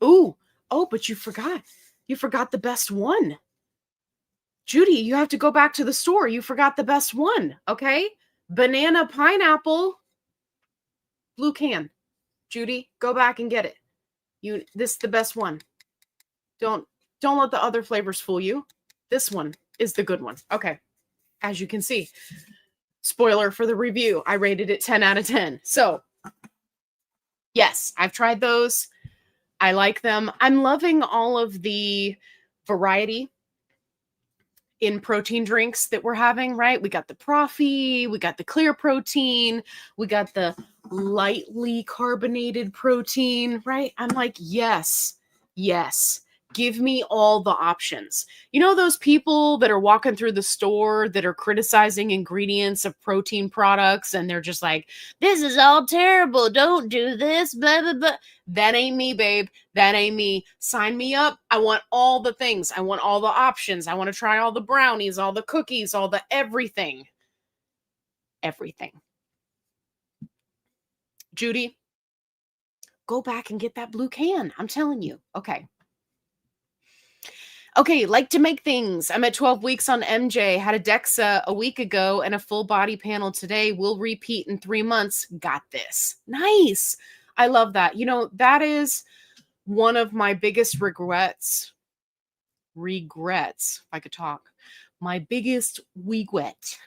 Ooh. Oh, but you forgot. You forgot the best one. Judy, you have to go back to the store. You forgot the best one. Okay. Banana pineapple. Blue can. Judy, go back and get it. This is the best one. Don't let the other flavors fool you. This one is the good one. Okay. As you can see, spoiler for the review, I rated it 10 out of 10. So, yes, I've tried those. I like them. I'm loving all of the variety in protein drinks that we're having, right? We got the Profi, we got the clear protein, we got the lightly carbonated protein, right? I'm like, yes. Give me all the options. You know those people that are walking through the store that are criticizing ingredients of protein products and they're just like, this is all terrible. Don't do this, blah, blah, blah. That ain't me, babe. That ain't me. Sign me up. I want all the things. I want all the options. I want to try all the brownies, all the cookies, all the everything. Everything. Judy, go back and get that blue can. I'm telling you. Okay. Okay, like to make things. I'm at 12 weeks on MJ. Had a DEXA a week ago and a full body panel today. Will repeat in 3 months. Got this. Nice. I love that. That is one of my biggest regrets. If I could talk. My biggest regret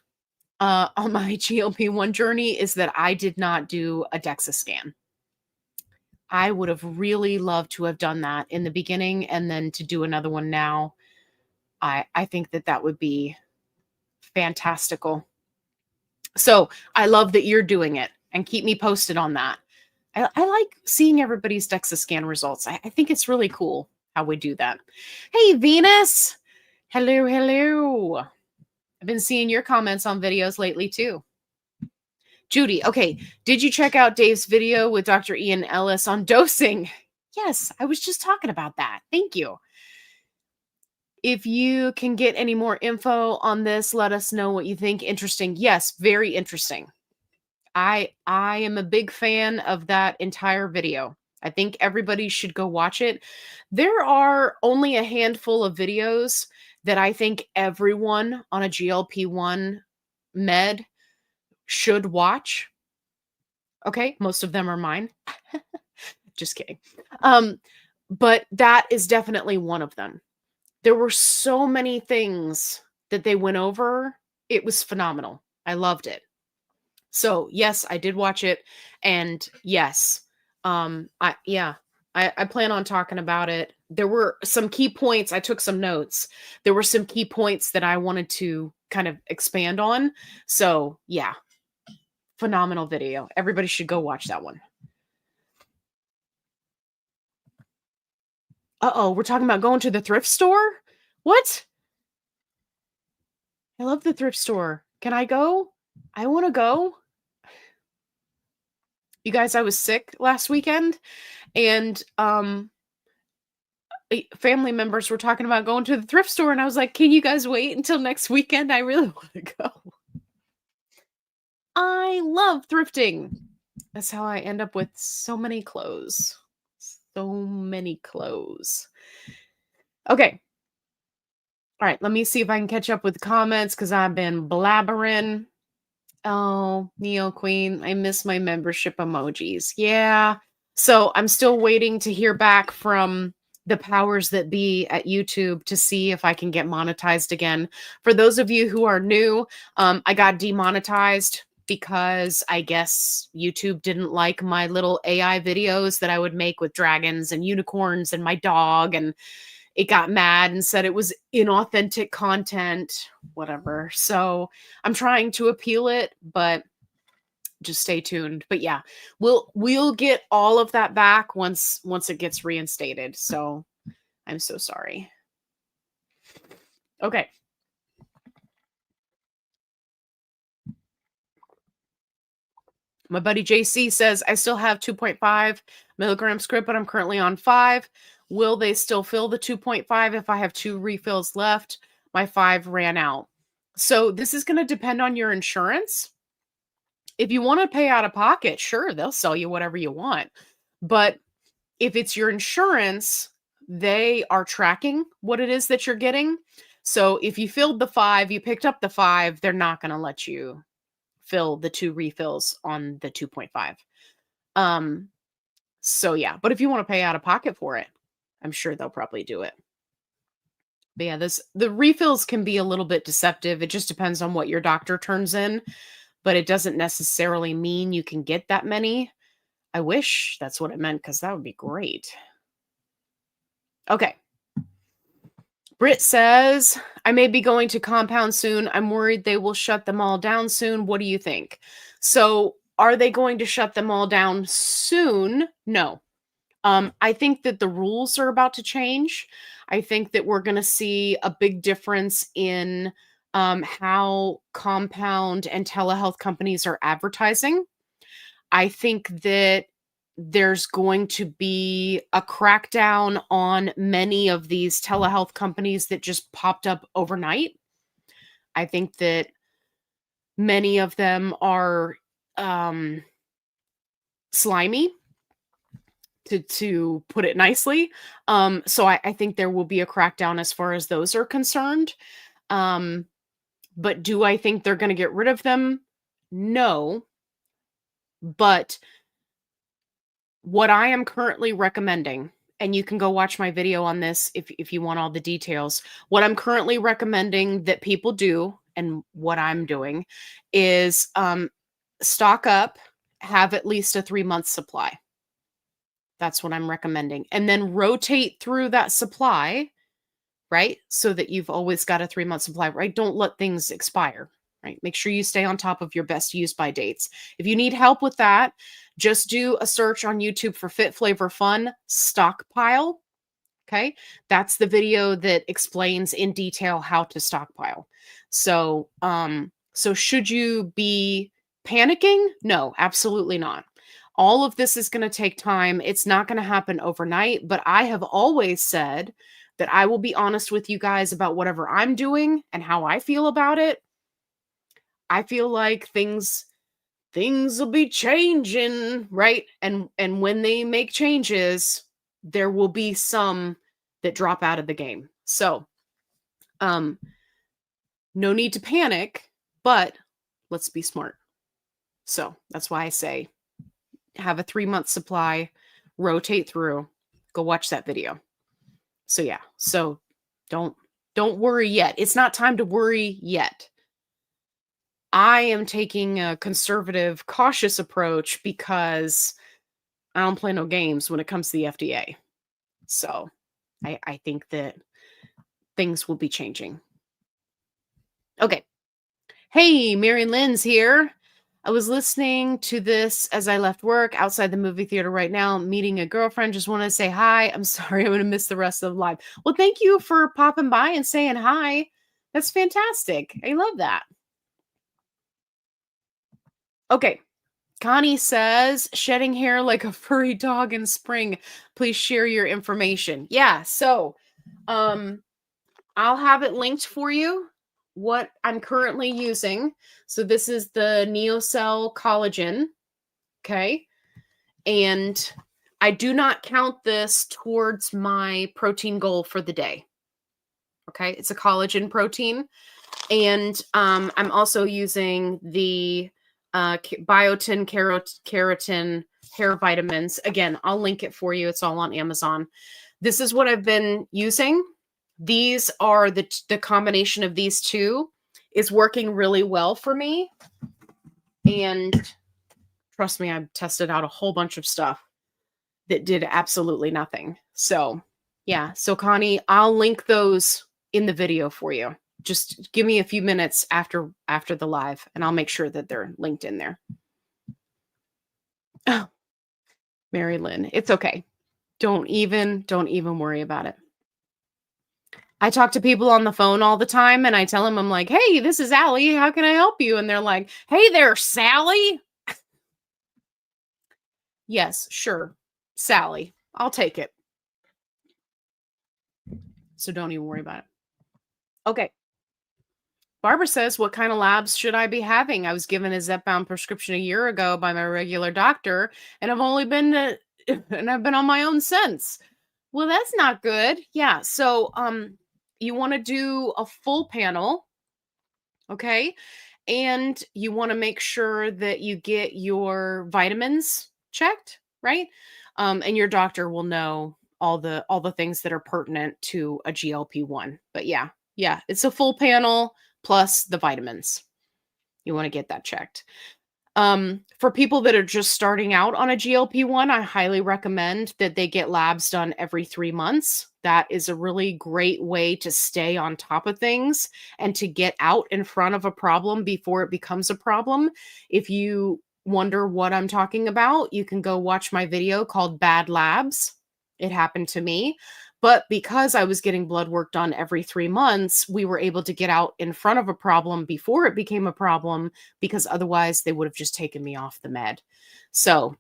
on my GLP-1 journey is that I did not do a DEXA scan. I would have really loved to have done that in the beginning, and then to do another one now. I think that would be fantastical. So I love that you're doing it, and keep me posted on that. I like seeing everybody's DEXA scan results. I think it's really cool how we do that. Hey, Venus. Hello, hello. I've been seeing your comments on videos lately too. Judy, okay. Did you check out Dave's video with Dr. Ian Ellis on dosing? Yes, I was just talking about that. Thank you. If you can get any more info on this, let us know what you think. Interesting. Yes, very interesting. I am a big fan of that entire video. I think everybody should go watch it. There are only a handful of videos that I think everyone on a GLP-1 med should watch. Okay, most of them are mine. Just kidding. But that is definitely one of them. There were so many things that they went over. It was phenomenal. I loved it. So yes, I did watch it, and yes, I plan on talking about it. There were some key points. I took some notes. There were some key points that I wanted to kind of expand on. So yeah, phenomenal video. Everybody should go watch that one. Uh-oh, we're talking about going to the thrift store? What? I love the thrift store. Can I go? I want to go. You guys, I was sick last weekend, and family members were talking about going to the thrift store, and I was like, can you guys wait until next weekend? I really want to go. I love thrifting. That's how I end up with so many clothes. So many clothes. Okay. All right, let me see if I can catch up with comments because I've been blabbering. Oh, Neo Queen, I miss my membership emojis. Yeah. So I'm still waiting to hear back from the powers that be at YouTube to see if I can get monetized again. For those of you who are new, I got demonetized because I guess YouTube didn't like my little AI videos that I would make with dragons and unicorns and my dog, and it got mad and said it was inauthentic content, whatever. So I'm trying to appeal it, but just stay tuned. But yeah, we'll get all of that back once it gets reinstated. So I'm so sorry. Okay. My buddy JC says, I still have 2.5 milligram script, but I'm currently on 5. Will they still fill the 2.5 if I have 2 refills left? My 5 ran out. So this is going to depend on your insurance. If you want to pay out of pocket, sure, they'll sell you whatever you want. But if it's your insurance, they are tracking what it is that you're getting. So if you filled the 5, you picked up the 5, they're not going to let you fill the 2 refills on the 2.5. So yeah, but if you want to pay out of pocket for it, I'm sure they'll probably do it. But yeah, the refills can be a little bit deceptive. It just depends on what your doctor turns in, but it doesn't necessarily mean you can get that many. I wish that's what it meant, because that would be great. Okay. Britt says, I may be going to compound soon. I'm worried they will shut them all down soon. What do you think? So are they going to shut them all down soon? No. I think that the rules are about to change. I think that we're going to see a big difference in how compound and telehealth companies are advertising. I think that there's going to be a crackdown on many of these telehealth companies that just popped up overnight. I think that many of them are slimy. to put it nicely. So I think there will be a crackdown as far as those are concerned. Um, but do I think they're going to get rid of them? No. But what I am currently recommending, and you can go watch my video on this if you want all the details. What I'm currently recommending that people do, and what I'm doing, is stock up, have at least a 3-month supply. That's what I'm recommending. And then rotate through that supply, right? So that you've always got a 3-month supply, right? Don't let things expire, right? Make sure you stay on top of your best use by dates. If you need help with that, just do a search on YouTube for FitFlavorFun Stockpile. Okay. That's the video that explains in detail how to stockpile. So, so should you be panicking? No, absolutely not. All of this is going to take time. It's not going to happen overnight, but I have always said that I will be honest with you guys about whatever I'm doing and how I feel about it. I feel like things will be changing, right? And when they make changes, there will be some that drop out of the game. So, no need to panic, but let's be smart. So, that's why I say have a 3-month supply, rotate through, go watch that video. So yeah, so don't worry yet. It's not time to worry yet. I am taking a conservative, cautious approach because I don't play no games when it comes to the FDA. So I think that things will be changing. Okay. Hey, Mary Lynn's here. I was listening to this as I left work outside the movie theater right now, meeting a girlfriend. Just want to say hi. I'm sorry I'm going to miss the rest of the live. Well, thank you for popping by and saying hi. That's fantastic. I love that. Okay. Connie says, shedding hair like a furry dog in spring. Please share your information. Yeah, so I'll have it linked for you, what I'm currently using. So this is the NeoCell collagen, okay? And I do not count this towards my protein goal for the day, okay? It's a collagen protein. And I'm also using the biotin keratin hair vitamins. Again, I'll link it for you. It's all on Amazon. This is what I've been using. These are the combination of these two is working really well for me. And trust me, I've tested out a whole bunch of stuff that did absolutely nothing. So yeah, so Connie, I'll link those in the video for you. Just give me a few minutes after the live and I'll make sure that they're linked in there. Oh, Mary Lynn, it's okay. Don't even worry about it. I talk to people on the phone all the time and I tell them, I'm like, hey, this is Allie. How can I help you? And they're like, hey there, Sally. Yes, sure. Sally. I'll take it. So don't even worry about it. Okay. Barbara says, what kind of labs should I be having? I was given a Zepbound prescription a year ago by my regular doctor, and I've only been and I've been on my own since. Well, that's not good. Yeah. So you want to do a full panel, okay? And you want to make sure that you get your vitamins checked, right? And your doctor will know all the things that are pertinent to a GLP-1. But yeah, it's a full panel plus the vitamins. You want to get that checked. For people that are just starting out on a GLP-1, I highly recommend that they get labs done every 3 months. That is a really great way to stay on top of things and to get out in front of a problem before it becomes a problem. If you wonder what I'm talking about, you can go watch my video called Bad Labs. It happened to me. But because I was getting blood work done every 3 months, we were able to get out in front of a problem before it became a problem, because otherwise they would have just taken me off the med. So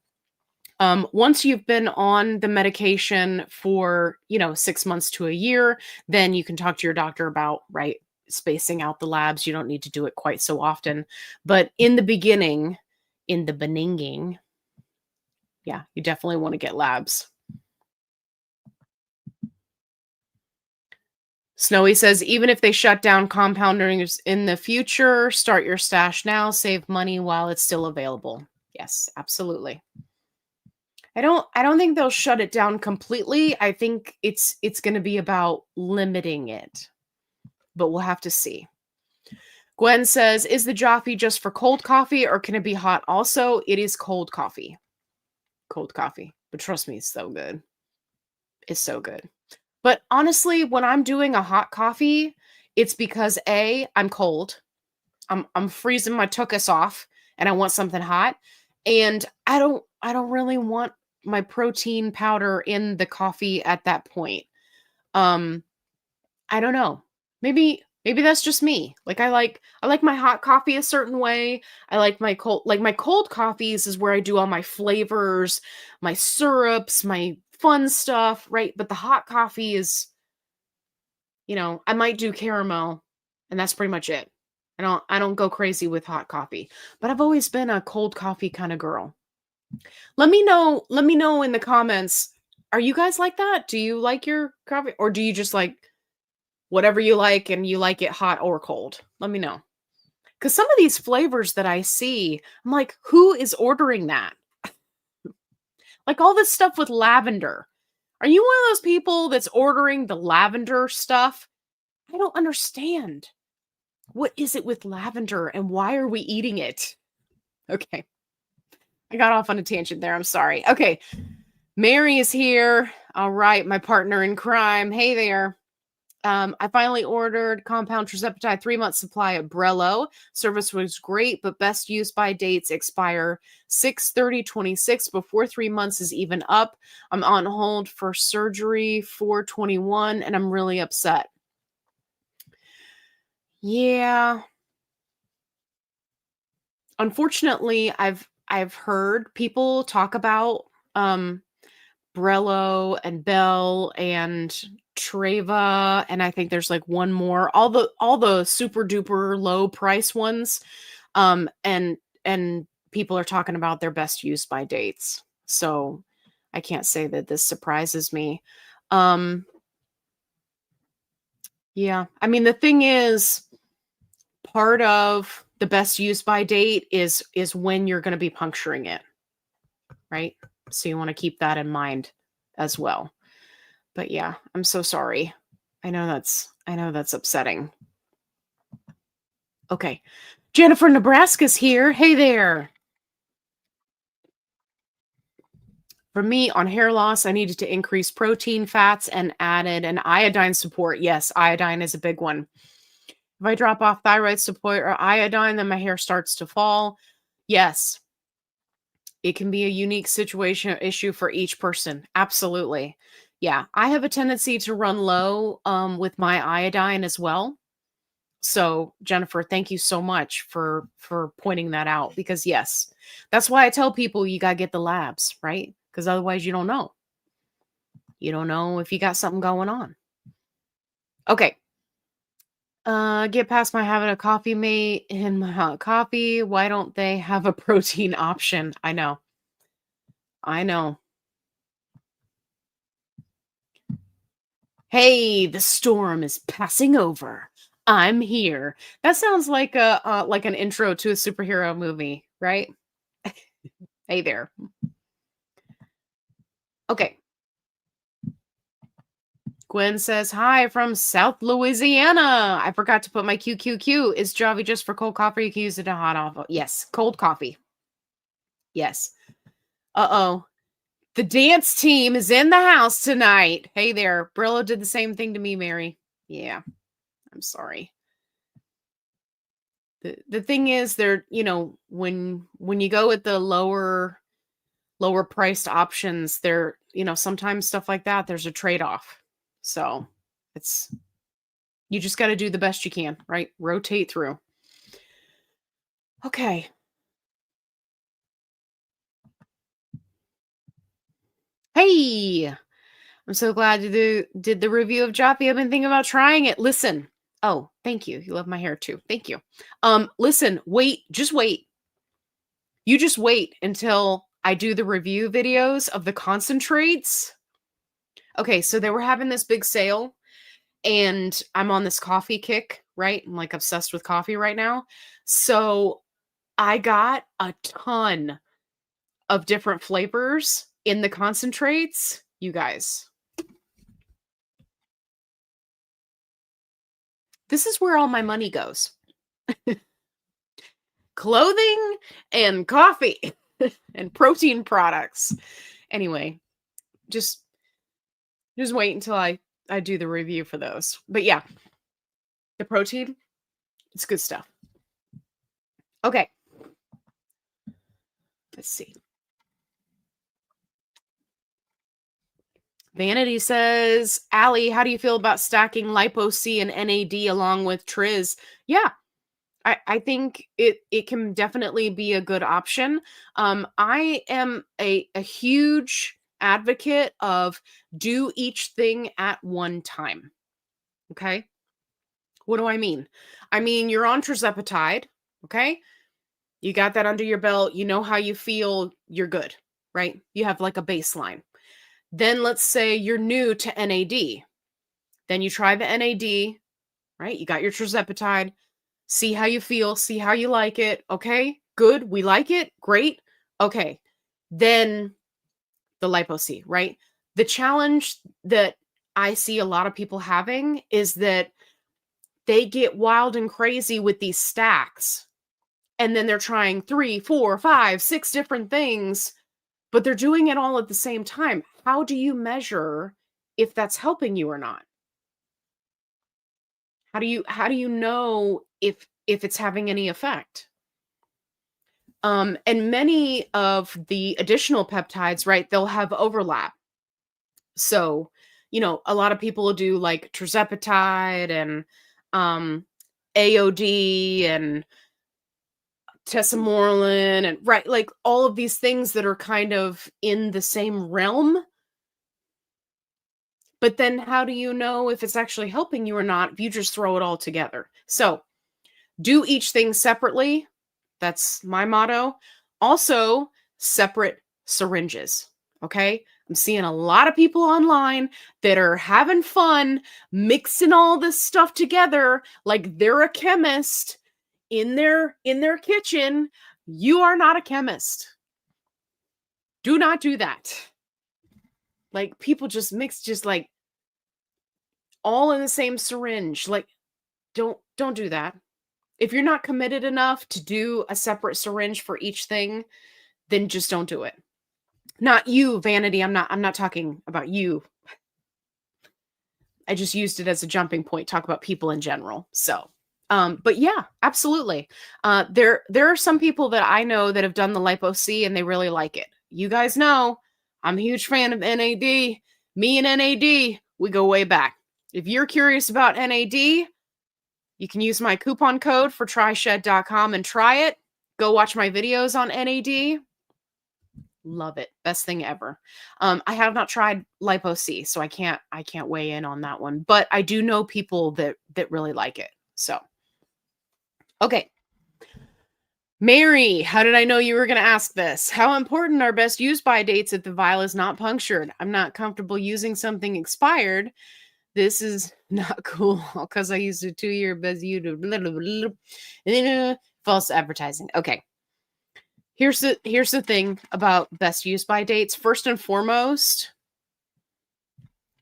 once you've been on the medication for, 6 months to a year, then you can talk to your doctor about, right, spacing out the labs. You don't need to do it quite so often. But in the beginning, yeah, you definitely want to get labs. Snowy says, even if they shut down compounders in the future, start your stash now, save money while it's still available. Yes, absolutely. I don't think they'll shut it down completely. I think it's going to be about limiting it. But we'll have to see. Gwen says, is the Javvy just for cold coffee or can it be hot also? It is cold coffee. Cold coffee. But trust me, it's so good. It's so good. But honestly, when I'm doing a hot coffee, it's because A, I'm cold. I'm freezing my tuchus off and I want something hot. And I don't really want my protein powder in the coffee at that point. I don't know. Maybe that's just me. Like I like my hot coffee a certain way. I like my cold coffees is where I do all my flavors, my syrups, my fun stuff, right? But the hot coffee is, I might do caramel and that's pretty much it. I don't go crazy with hot coffee. But I've always been a cold coffee kind of girl. Let me know in the comments. Are you guys like that? Do you like your coffee or do you just like whatever you like and you like it hot or cold? Let me know. Because some of these flavors that I see, I'm like, who is ordering that? Like all this stuff with lavender. Are you one of those people that's ordering the lavender stuff? I don't understand. What is it with lavender and why are we eating it? Okay. I got off on a tangent there. I'm sorry. Okay. Mary is here. All right. My partner in crime. Hey there. I finally ordered compound Trizepatide 3-month supply of Brello. Service was great, but best use by dates expire 6/30/26 before 3 months is even up. I'm on hold for surgery 4/21, and I'm really upset. Yeah. Unfortunately, I've heard people talk about Brello and Bell and Treva, and I think there's like one more. All the super duper low price ones, and people are talking about their best use by dates. So I can't say that this surprises me. Yeah, I mean the thing is, part of the best use by date is when you're going to be puncturing it, right? So you want to keep that in mind as well. But yeah, I'm so sorry. I know that's upsetting. Okay. Jennifer, Nebraska's here. Hey there. For me, on hair loss, I needed to increase protein, fats, and added an iodine support. Yes, iodine is a big one. If I drop off thyroid support or iodine, then my hair starts to fall. Yes. It can be a unique situation issue for each person. Absolutely. Yeah. I have a tendency to run low with my iodine as well. So, Jennifer, thank you so much for pointing that out because yes, that's why I tell people you got to get the labs, right? Because otherwise you don't know. You don't know if you got something going on. Okay. Get past my habit of coffee mate in my hot coffee. Why don't they have a protein option? I know. Hey, the storm is passing over. I'm here. That sounds like like an intro to a superhero movie, right? Hey there. Okay. Gwen says, hi from South Louisiana. I forgot to put my QQQ. Is Javvy just for cold coffee? You can use it to hot off. Yes, cold coffee. Yes. Uh-oh. The dance team is in the house tonight. Hey there. Brillo did the same thing to me, Mary. Yeah. I'm sorry. The thing is there, when you go with the lower priced options, there, sometimes stuff like that, there's a trade-off. So you just got to do the best you can, right? Rotate through. Okay. Hey, I'm so glad you did the review of Javvy. I've been thinking about trying it. Listen. Oh, thank you. You love my hair too. Thank you. Listen, just wait. You just wait until I do the review videos of the concentrates. Okay, so they were having this big sale And I'm on this coffee kick, right? I'm like obsessed with coffee right now. So I got a ton of different flavors in the concentrates. You guys, this is where all my money goes. Clothing and coffee and protein products. Anyway, just wait until I do the review for those. But yeah, the protein, it's good stuff. Okay. Let's see. Vanity says, Allie, how do you feel about stacking Lipo-C and NAD along with Triz? Yeah, I think it can definitely be a good option. I am a huge advocate of do each thing at one time. Okay. What do I mean? I mean, you're on tirzepatide. Okay. You got that under your belt. You know how you feel. You're good, right? You have like a baseline. Then let's say you're new to NAD. Then you try the NAD, right? You got your tirzepatide. See how you feel, see how you like it. Okay, good. We like it. Great. Okay. Then the Lipo-C, right? The challenge that I see a lot of people having is that they get wild and crazy with these stacks. And then they're trying 3, 4, 5, 6 different things, but they're doing it all at the same time. How do you measure if that's helping you or not? How do you know if it's having any effect? And many of the additional peptides, right, they'll have overlap. So, a lot of people will do like tirzepatide and AOD and Sermorelin and right, like all of these things that are kind of in the same realm. But then how do you know if it's actually helping you or not if you just throw it all together? So do each thing separately. That's my motto. Also, separate syringes. Okay. I'm seeing a lot of people online that are having fun mixing all this stuff together like they're a chemist in their kitchen. You are not a chemist. Do not do that. Like people just mix just like all in the same syringe. Like don't do that. If you're not committed enough to do a separate syringe for each thing, then just don't do it. Not you, Vanity. I'm not talking about you. I just used it as a jumping point, talk about people in general. So, but yeah, absolutely. There are some people that I know that have done the Lipo-C and they really like it. You guys know I'm a huge fan of NAD. Me and NAD, we go way back. If you're curious about NAD, you can use my coupon code for tryshed.com and try it. Go watch my videos on NAD. Love it. Best thing ever. I have not tried Lipo-C, so I can't weigh in on that one, but I do know people that really like it. So, okay. Mary, how did I know you were going to ask this? How important are best use by dates if the vial is not punctured? I'm not comfortable using something expired. This is not cool because I used a 2-year best use of false advertising. Okay. Here's the thing about best use by dates. First and foremost,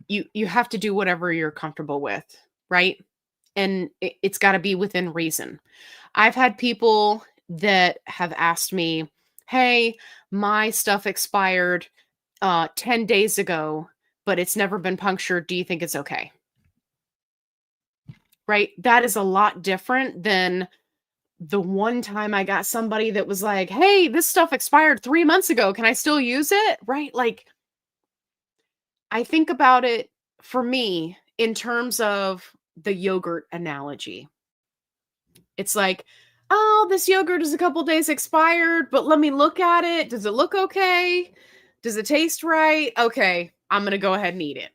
you have to do whatever you're comfortable with, right? And it's got to be within reason. I've had people that have asked me, "Hey, my stuff expired 10 days ago, but it's never been punctured. Do you think it's okay?" Right? That is a lot different than the one time I got somebody that was like, "Hey, this stuff expired 3 months ago. Can I still use it?" Right? Like, I think about it for me in terms of the yogurt analogy. It's like, "Oh, this yogurt is a couple days expired, but let me look at it. Does it look okay? Does it taste right? Okay, I'm going to go ahead and eat it."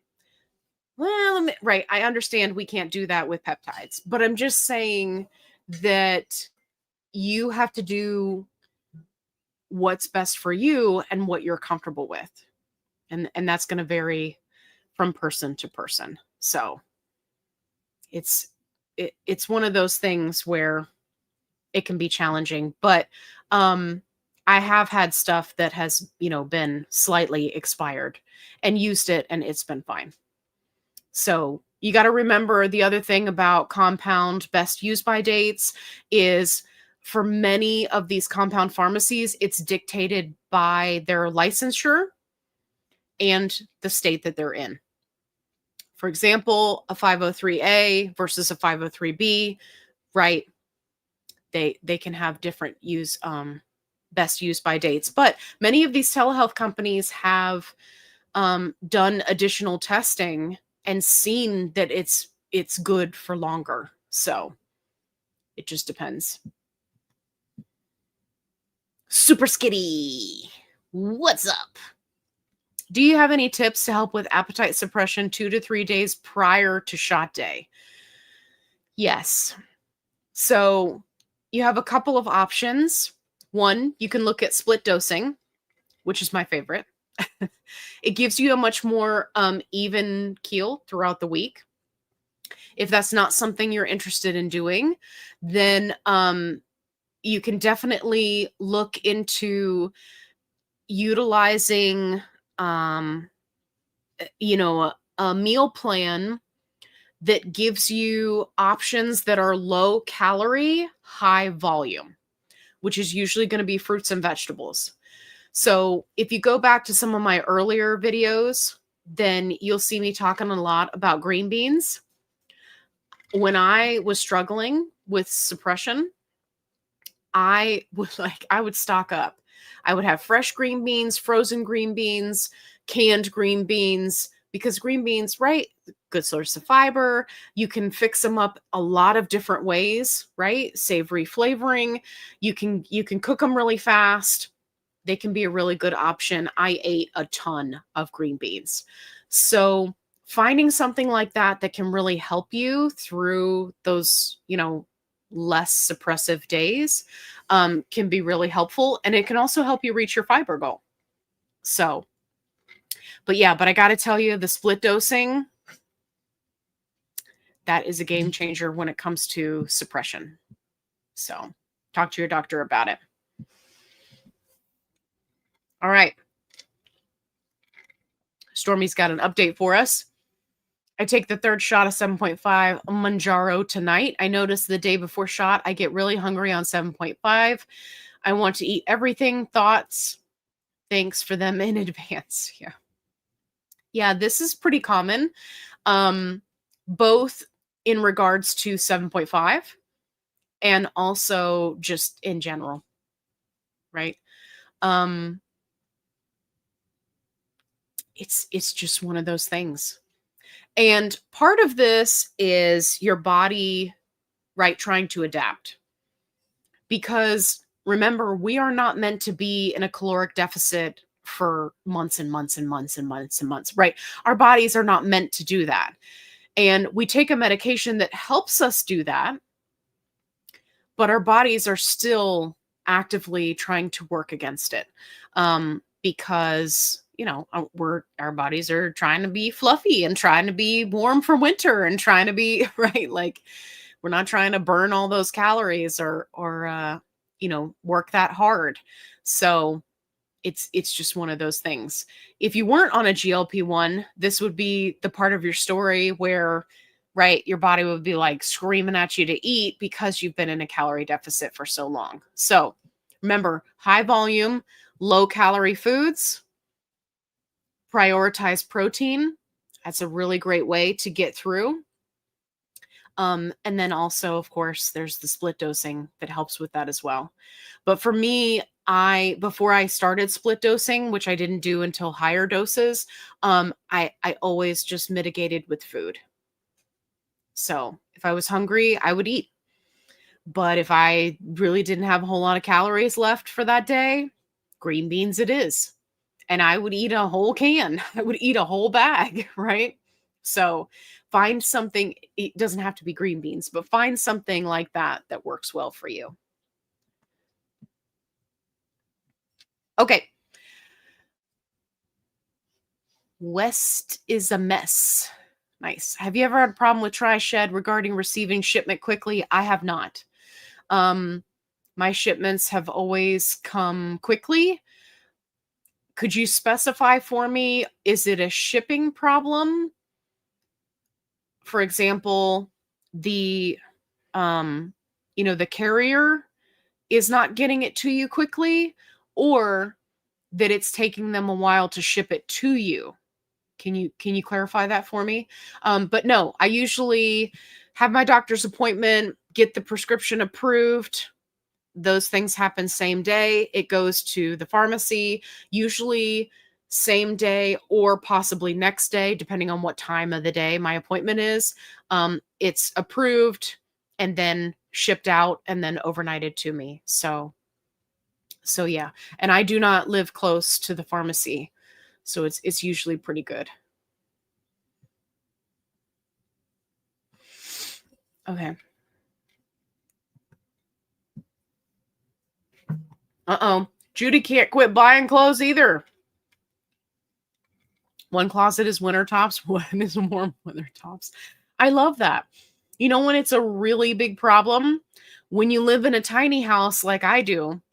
Well, right, I understand we can't do that with peptides, but I'm just saying that you have to do what's best for you and what you're comfortable with. And that's going to vary from person to person. So, It's it's one of those things where it can be challenging, but I have had stuff that has, been slightly expired and used it and it's been fine. So, you got to remember the other thing about compound best use by dates is for many of these compound pharmacies, it's dictated by their licensure and the state that they're in. For example, a 503A versus a 503B, right? They can have different best use by dates, but many of these telehealth companies have done additional testing and seen that it's good for longer. So it just depends. Super Skitty, what's up? Do you have any tips to help with appetite suppression 2 to 3 days prior to shot day? Yes. So you have a couple of options. One, you can look at split dosing, which is my favorite. It gives you a much more even keel throughout the week. If that's not something you're interested in doing, then you can definitely look into utilizing a meal plan that gives you options that are low calorie, high volume, which is usually going to be fruits and vegetables. So if you go back to some of my earlier videos, then you'll see me talking a lot about green beans. When I was struggling with suppression, I would stock up. I would have fresh green beans, frozen green beans, canned green beans, because green beans, right? Good source of fiber. You can fix them up a lot of different ways, right? Savory flavoring. You can cook them really fast. They can be a really good option. I ate a ton of green beans. So finding something like that that can really help you through those, less suppressive days can be really helpful. And it can also help you reach your fiber goal. So, but I got to tell you, the split dosing, that is a game changer when it comes to suppression. So talk to your doctor about it. All right. Stormy's got an update for us. I take the third shot of 7.5 Manjaro tonight. I noticed the day before shot, I get really hungry on 7.5. I want to eat everything. Thoughts? Thanks for them in advance. Yeah. Yeah, this is pretty common, both in regards to 7.5 and also just in general, right? It's just one of those things. And part of this is your body, right, trying to adapt. Because remember, we are not meant to be in a caloric deficit for months and months and months and months and months, right? Our bodies are not meant to do that. And we take a medication that helps us do that, but our bodies are still actively trying to work against it because our bodies are trying to be fluffy and trying to be warm for winter and trying to be right, like we're not trying to burn all those calories or work that hard. So it's just one of those things. If you weren't on a GLP-1, this would be the part of your story where, right, your body would be like screaming at you to eat because you've been in a calorie deficit for so long. So remember, high volume, low calorie foods, prioritize protein. That's a really great way to get through. And then also, of course, there's the split dosing that helps with that as well. But for me, before I started split dosing, which I didn't do until higher doses, I always just mitigated with food. So if I was hungry, I would eat. But if I really didn't have a whole lot of calories left for that day, green beans it is. And I would eat a whole can. I would eat a whole bag, right? So find something, it doesn't have to be green beans, but find something like that that works well for you. Okay. West is a mess. Nice. Have you ever had a problem with TriShed regarding receiving shipment quickly? I have not. Um, my shipments have always come quickly. Could you specify for me, is it a shipping problem? For example, the um, the carrier is not getting it to you quickly, or that it's taking them a while to ship it to you. Can you clarify that for me? But no, I usually have my doctor's appointment, get the prescription approved. Those things happen same day. It goes to the pharmacy, usually same day or possibly next day, depending on what time of the day my appointment is. It's approved and then shipped out and then overnighted to me. So yeah, and I do not live close to the pharmacy, so it's usually pretty good. Okay. Uh-oh. Judy can't quit buying clothes either. One closet is winter tops, one is warm weather tops. I love that. You know when it's a really big problem? When you live in a tiny house like I do,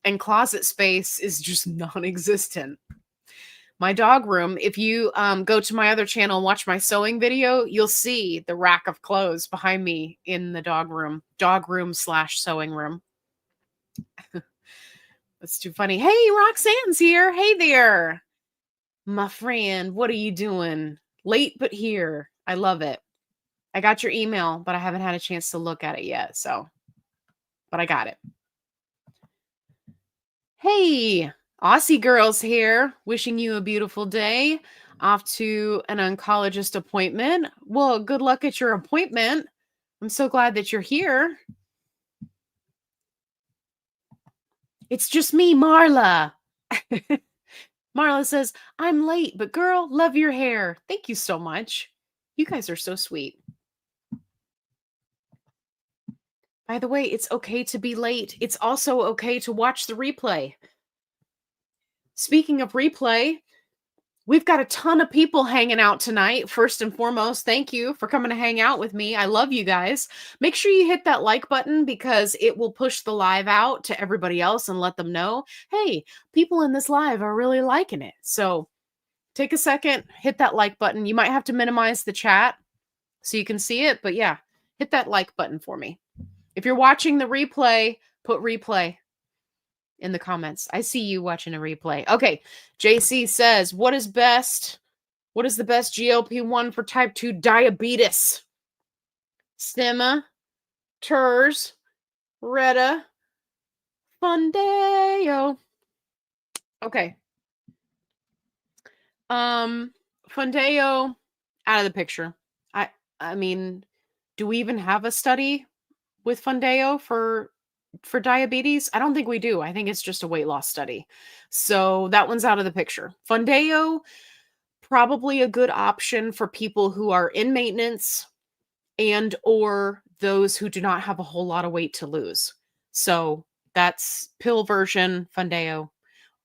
and closet space is just non-existent. My dog room, if you go to my other channel and watch my sewing video, you'll see the rack of clothes behind me in the dog room / sewing room. That's too funny. Hey, Roxanne's here. Hey there, my friend. What are you doing? Late but here. I love it. I got your email, but I haven't had a chance to look at it yet. But I got it. Hey, Aussie girls here. Wishing you a beautiful day. Off to an oncologist appointment. Well, good luck at your appointment. I'm so glad that you're here. It's just me, Marla. Marla says, I'm late, but girl, love your hair. Thank you so much. You guys are so sweet. By the way, it's okay to be late. It's also okay to watch the replay. Speaking of replay, we've got a ton of people hanging out tonight. First and foremost, thank you for coming to hang out with me. I love you guys. Make sure you hit that like button because it will push the live out to everybody else and let them know, hey, people in this live are really liking it. So take a second, hit that like button. You might have to minimize the chat so you can see it, but yeah, hit that like button for me. If you're watching the replay, put replay in the comments. I see you watching a replay. Okay, JC says, what is the best GLP-1 for type 2 diabetes? Stemma, TERS, Reta, Foundayo. Okay. Foundayo, out of the picture. I mean, do we even have a study with Foundayo for diabetes? I don't think we do. I think it's just a weight loss study. So that one's out of the picture. Foundayo, probably a good option for people who are in maintenance and or those who do not have a whole lot of weight to lose. So that's pill version Foundayo.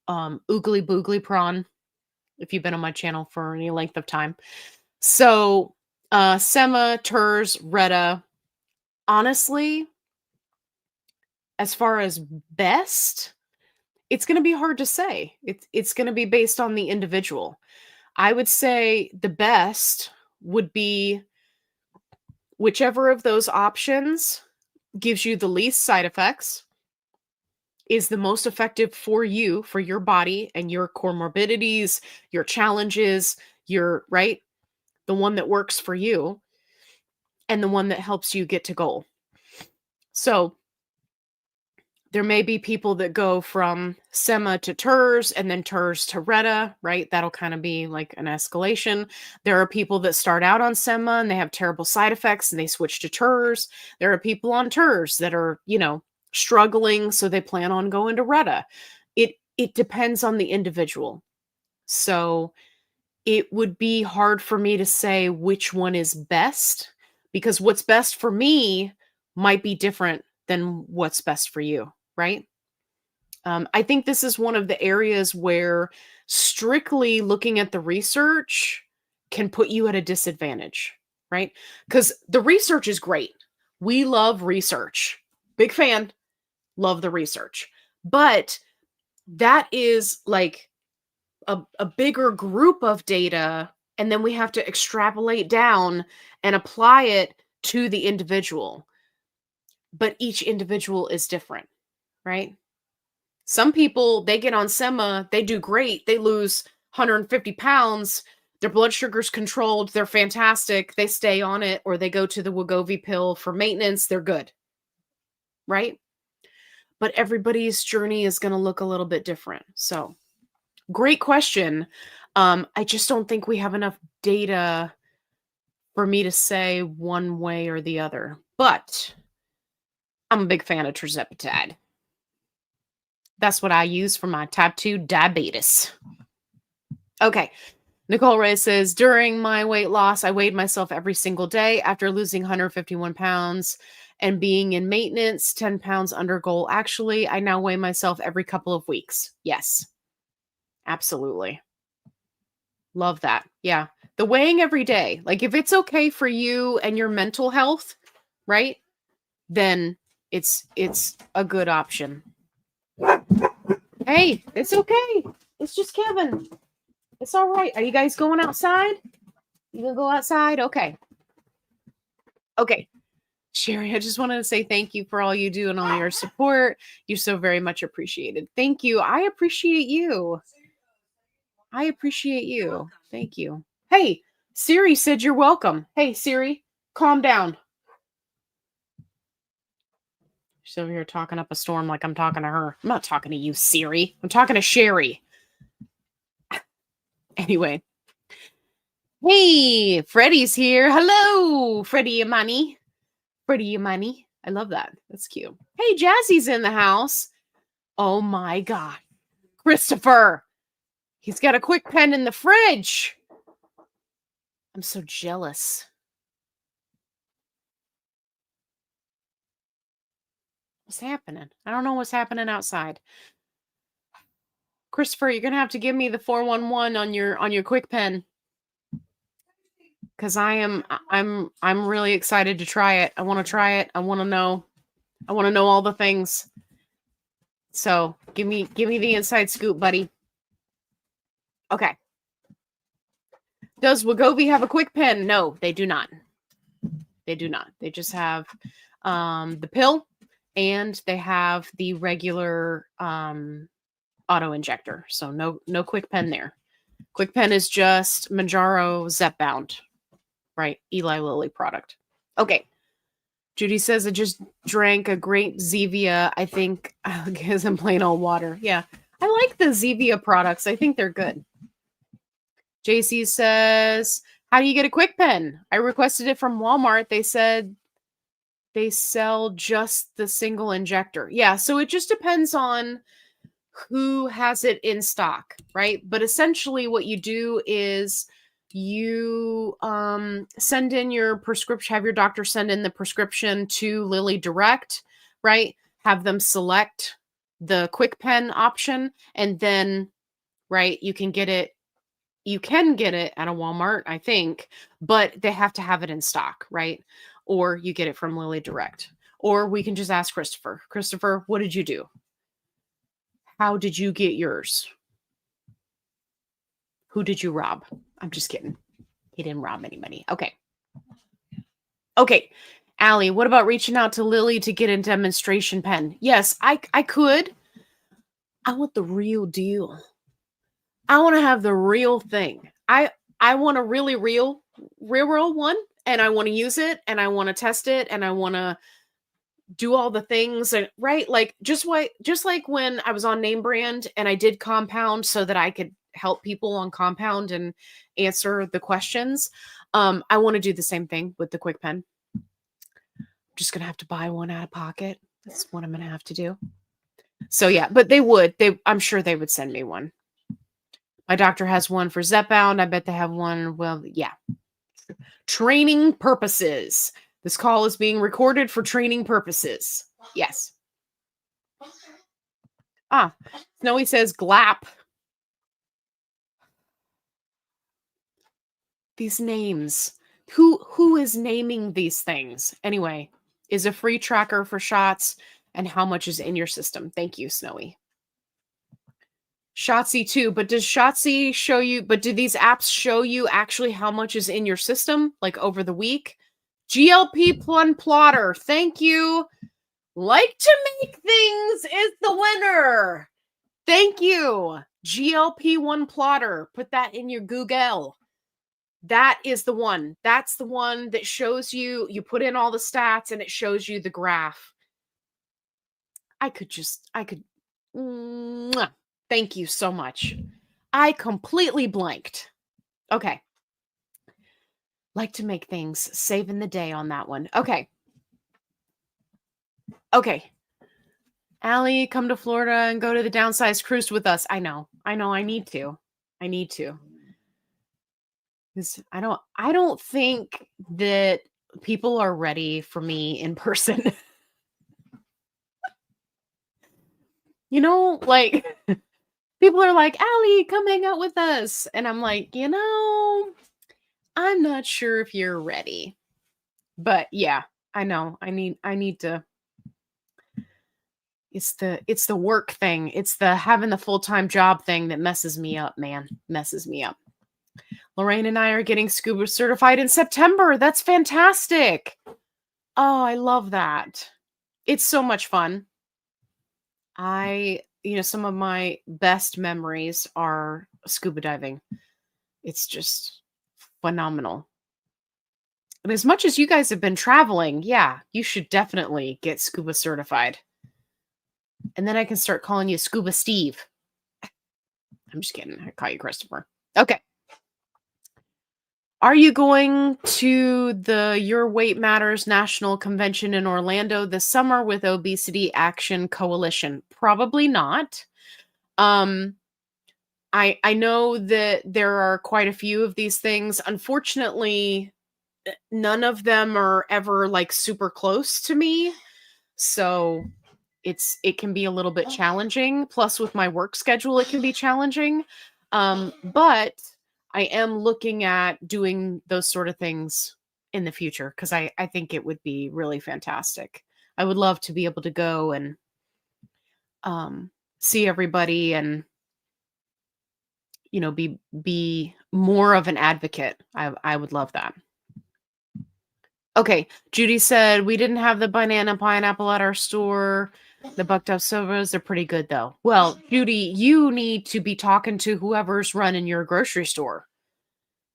Oogly boogly prawn, if you've been on my channel for any length of time. So Sema, TERS, Reta. Honestly, as far as best, it's going to be hard to say. It's going to be based on the individual. I would say the best would be whichever of those options gives you the least side effects, is the most effective for you, for your body and your comorbidities, your challenges, right? The one that works for you and the one that helps you get to goal. So there may be people that go from Sema to TERS and then TERS to Reta, right? That'll kind of be like an escalation. There are people that start out on Sema and they have terrible side effects and they switch to TERS. There are people on TERS that are, struggling, so they plan on going to Reta. It depends on the individual. So it would be hard for me to say which one is best because what's best for me might be different than what's best for you, right? I think this is one of the areas where strictly looking at the research can put you at a disadvantage, right? Because the research is great. We love research. Big fan, love the research. But that is like a bigger group of data, and then we have to extrapolate down and apply it to the individual. But each individual is different, right? Some people, they get on sema, they do great, they lose 150 pounds, their blood sugar's controlled, they're fantastic, they stay on it, or they go to the Wegovy pill for maintenance, they're good, right? But everybody's journey is going to look a little bit different. So, great question. I just don't think we have enough data for me to say one way or the other. But I'm a big fan of tirzepatide. That's what I use for my type 2 diabetes. Okay. Nicole Ray says, during my weight loss, I weighed myself every single day after losing 151 pounds and being in maintenance, 10 pounds under goal. Actually, I now weigh myself every couple of weeks. Yes, absolutely. Love that. Yeah. The weighing every day. Like if it's okay for you and your mental health, right? Then it's a good option. Hey, it's okay. It's just Kevin. It's all right. Are you guys going outside? You gonna go outside? Okay. Okay. Sherry, I just wanted to say thank you for all you do and all your support. You're so very much appreciated. Thank you. I appreciate you. I appreciate you. Thank you. Hey, Siri said you're welcome. Hey, Siri, calm down. She's over here talking up a storm like I'm talking to her. I'm not talking to you, Siri. I'm talking to Sherry. Anyway. Hey, Freddie's here. Hello, Freddie Yamani. Freddie Yamani. I love that. That's cute. Hey, Jazzy's in the house. Oh my God. Christopher. He's got a Kwikpen in the fridge. I'm so jealous. What's happening? I don't know what's happening outside. Christopher, you're gonna have to give me the 411 on your Kwikpen. Because I'm really excited to try it. I want to try it. I want to know all the things. So give me the inside scoop, buddy. Okay. Does Wegovy have a Kwikpen? No, they do not. They do not. They just have the pill, and they have the regular auto injector. So no Kwikpen there. Kwikpen is just Manjaro Zepbound, right? Eli Lilly product. Okay. Judy says, I just drank a grape Zevia. I think because I'm plain old water. Yeah. I like the Zevia products. I think they're good. JC says, how do you get a Kwikpen? I requested it from Walmart. They said they sell just the single injector. Yeah, so it just depends on who has it in stock, right? But essentially what you do is you send in your prescription, have your doctor send in the prescription to Lilly Direct, right? Have them select the Kwikpen option, and then, right, you can get it at a Walmart, I think, but they have to have it in stock, right? Or you get it from Lilly Direct. Or we can just ask Christopher. Christopher, what did you do? How did you get yours? Who did you rob? I'm just kidding. He didn't rob anybody. Okay. Okay. Allie, what about reaching out to Lilly to get a demonstration pen? Yes, I could. I want the real deal. I want to have the real thing. I want a really real one, and I want to use it, and I want to test it, and I want to do all the things, and right, like just like when I was on Name Brand and I did Compound so that I could help people on Compound and answer the questions. I want to do the same thing with the Kwikpen. I'm just gonna have to buy one out of pocket. That's what I'm gonna have to do. So yeah, but I'm sure they would send me one. My doctor has one for Zepbound. I bet they have one. Well, yeah. Training purposes. This call is being recorded for training purposes. Yes. Snowy says GLAP. These names. Who is naming these things? Anyway, is a free tracker for shots and how much is in your system. Thank you, Snowy. Shotzi too, but does Shotzi show you, but do these apps show you actually how much is in your system, like over the week? GLP1 plotter, thank you. Like to make things is the winner. Thank you. GLP1 plotter, put that in your Google. That is the one. That's the one that shows you, you put in all the stats and it shows you the graph. I could, thank you so much. I completely blanked. Okay. Like to make things, saving the day on that one. Okay. Okay. Allie, come to Florida and go to the downsized cruise with us. I know. I need to. Because I don't think that people are ready for me in person. Like people are like, Allie, come hang out with us. And I'm like, I'm not sure if you're ready. But yeah, I know. I need to. It's the work thing. It's the having the full-time job thing that messes me up, man. Messes me up. Lorraine and I are getting scuba certified in September. That's fantastic. Oh, I love that. It's so much fun. Some of my best memories are scuba diving. It's just phenomenal. And as much as you guys have been traveling, yeah, you should definitely get scuba certified. And then I can start calling you Scuba Steve. I'm just kidding. I call you Christopher. Okay. Are you going to the Your Weight Matters National Convention in Orlando this summer with Obesity Action Coalition? Probably not. I know that there are quite a few of these things. Unfortunately, none of them are ever like super close to me. So it can be a little bit challenging. Plus with my work schedule, it can be challenging. But I am looking at doing those sort of things in the future because I think it would be really fantastic. I would love to be able to go and see everybody and be more of an advocate. I would love that. Okay, Judy said we didn't have the banana pineapple at our store. The bucked up sobas, they're pretty good though. Well, Judy, you need to be talking to whoever's running your grocery store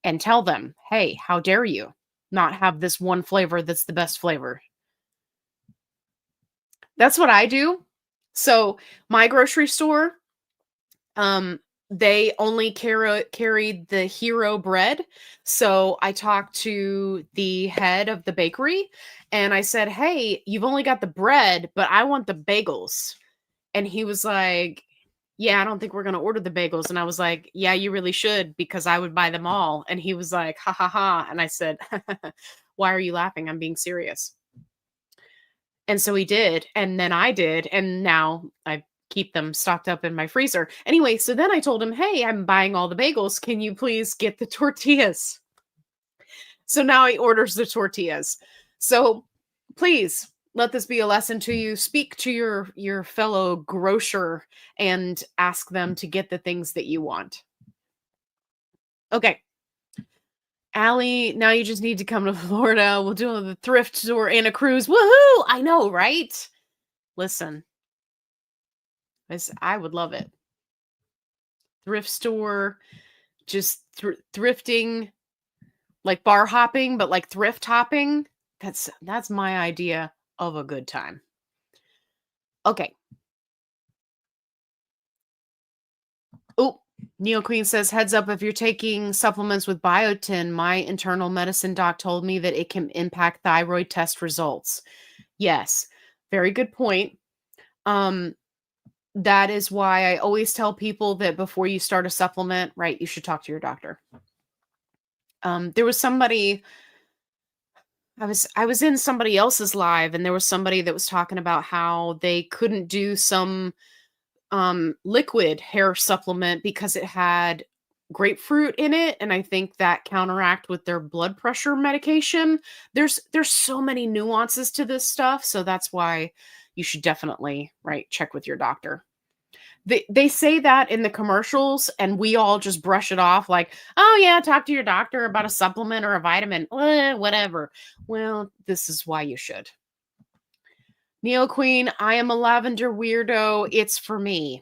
and tell them, hey, how dare you not have this one flavor that's the best flavor? That's what I do. So my grocery store, they only carried the hero bread. So I talked to the head of the bakery and I said, hey, you've only got the bread, but I want the bagels. And he was like, yeah, I don't think we're going to order the bagels. And I was like, yeah, you really should, because I would buy them all. And he was like, ha ha ha. And I said, why are you laughing? I'm being serious. And so he did. And then I did. And now I keep them stocked up in my freezer. Anyway, so then I told him, hey, I'm buying all the bagels. Can you please get the tortillas? So now he orders the tortillas. So please let this be a lesson to you. Speak to your fellow grocer and ask them to get the things that you want. Okay. Allie, now you just need to come to Florida. We'll do the thrift store and a cruise. Woohoo! I know, right? Listen, I would love it. Thrift store, just thrifting, like bar hopping, but like thrift hopping. That's my idea of a good time. Okay. Oh, Neo Queen says, heads up, if you're taking supplements with biotin, my internal medicine doc told me that it can impact thyroid test results. Yes, very good point. That is why I always tell people that before you start a supplement, right, you should talk to your doctor. There was somebody, I was in somebody else's live, and there was somebody that was talking about how they couldn't do some liquid hair supplement because it had grapefruit in it, and I think that counteract with their blood pressure medication. There's so many nuances to this stuff, so that's why you should definitely, right, check with your doctor. They say that in the commercials, and we all just brush it off like, "Oh, yeah, talk to your doctor about a supplement or a vitamin, whatever." Well, this is why you should. Neo Queen, I am a lavender weirdo. It's for me.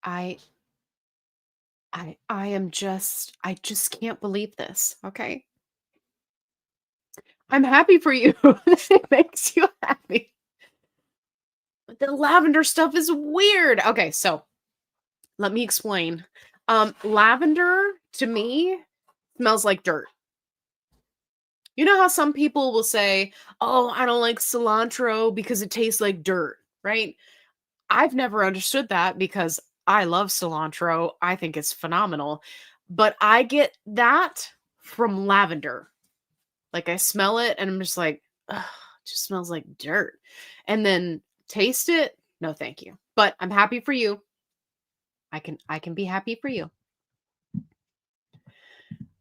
I I just can't believe this, okay? I'm happy for you. It makes you happy. But the lavender stuff is weird. Okay, so let me explain. Lavender to me smells like dirt. You know how some people will say, "Oh, I don't like cilantro because it tastes like dirt," right? I've never understood that because I love cilantro. I think it's phenomenal. But I get that from lavender. Like I smell it and I'm just like, "Ugh, it just smells like dirt." And then taste it, no thank you. But I'm happy for you. I can be happy for you.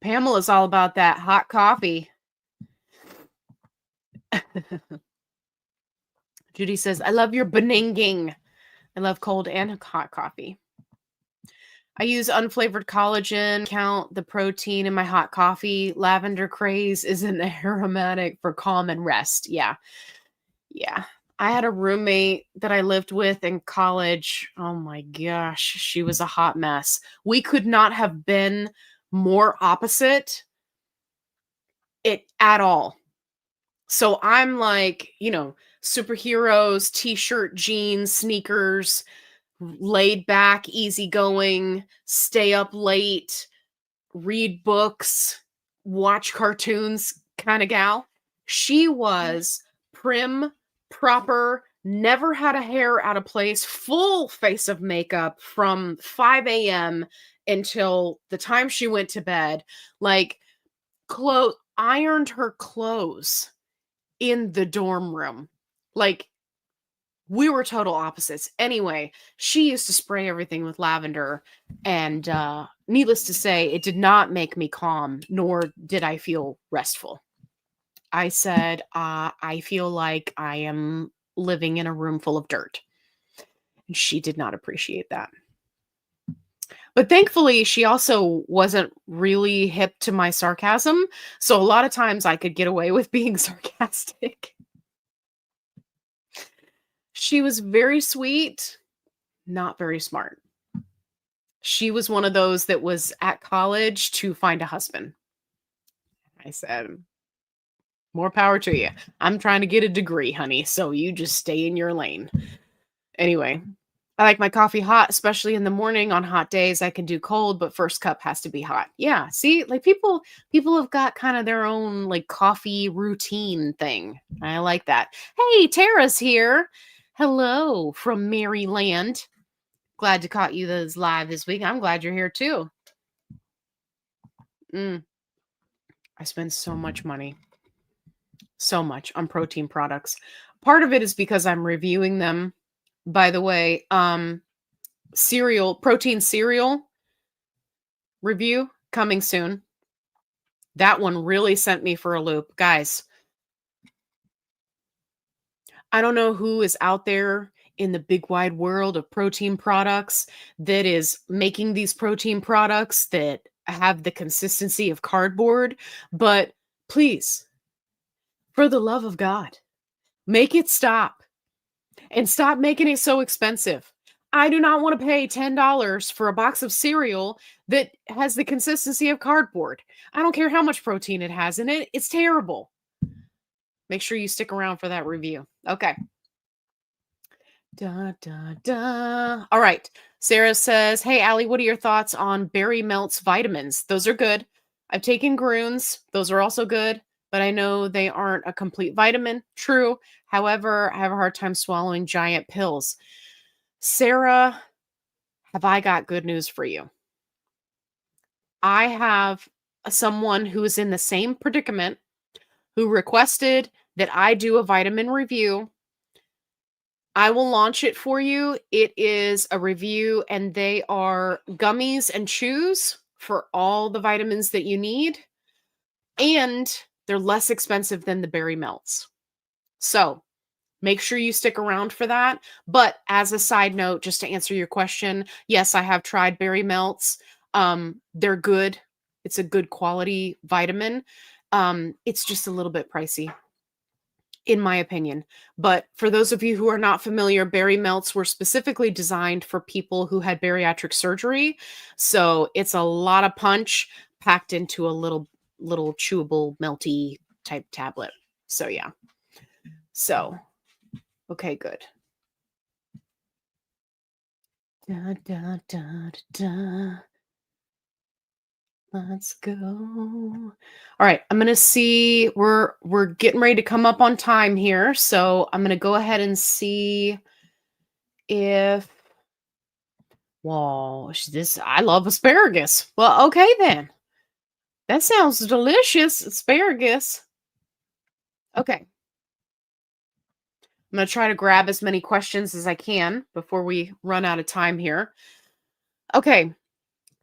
Pamela's all about that hot coffee. Judy says, "I love your beninging. I love cold and hot coffee. I use unflavored collagen, count the protein in my hot coffee. Lavender craze isn't aromatic for calm and rest." Yeah. Yeah. I had a roommate that I lived with in college. Oh my gosh, she was a hot mess. We could not have been more opposite it at all. So I'm like, superheroes, t-shirt, jeans, sneakers, laid back, easygoing, stay up late, read books, watch cartoons kind of gal. She was prim, proper, never had a hair out of place, full face of makeup from 5 a.m. until the time she went to bed. Like, ironed her clothes in the dorm room. Like, we were total opposites. Anyway, she used to spray everything with lavender, and needless to say, it did not make me calm, nor did I feel restful. I said, I feel like I am living in a room full of dirt. And she did not appreciate that. But thankfully, she also wasn't really hip to my sarcasm. So a lot of times I could get away with being sarcastic. She was very sweet, not very smart. She was one of those that was at college to find a husband. I said, "More power to you. I'm trying to get a degree, honey, so you just stay in your lane." Anyway, I like my coffee hot, especially in the morning. On hot days, I can do cold, but first cup has to be hot. Yeah, see, like people have got kind of their own like coffee routine thing. I like that. Hey, Tara's here. Hello from Maryland. Glad to caught you those live this week. I'm glad you're here too. I spend so much money, so much on protein products. Part of it is because I'm reviewing them. By the way, protein cereal review coming soon. That one really sent me for a loop. Guys, I don't know who is out there in the big wide world of protein products that is making these protein products that have the consistency of cardboard, but please, for the love of God, make it stop and stop making it so expensive. I do not want to pay $10 for a box of cereal that has the consistency of cardboard. I don't care how much protein it has in it. It's terrible. Make sure you stick around for that review. Okay. Da, da, da. All right. Sarah says, "Hey, Allie, what are your thoughts on Berry Melt's vitamins? Those are good. I've taken Groons. Those are also good, but I know they aren't a complete vitamin." True. However, I have a hard time swallowing giant pills. Sarah, have I got good news for you? I have someone who is in the same predicament who requested that I do a vitamin review. I will launch it for you. It is a review, and they are gummies and chews for all the vitamins that you need, and they're less expensive than the berry melts. So make sure you stick around for that. But as a side note, just to answer your question, yes, I have tried berry melts. They're good. It's a good quality vitamin. It's just a little bit pricey, in my opinion. But for those of you who are not familiar, berry melts were specifically designed for people who had bariatric surgery. So it's a lot of punch packed into a little chewable, melty type tablet. So yeah. So okay, good. Da, da, da, da. Let's go. All right, I'm gonna see. We're getting ready to come up on time here, so I'm gonna go ahead and see if. Well, this I love asparagus. Well, okay then. That sounds delicious, asparagus. Okay, I'm gonna try to grab as many questions as I can before we run out of time here. Okay.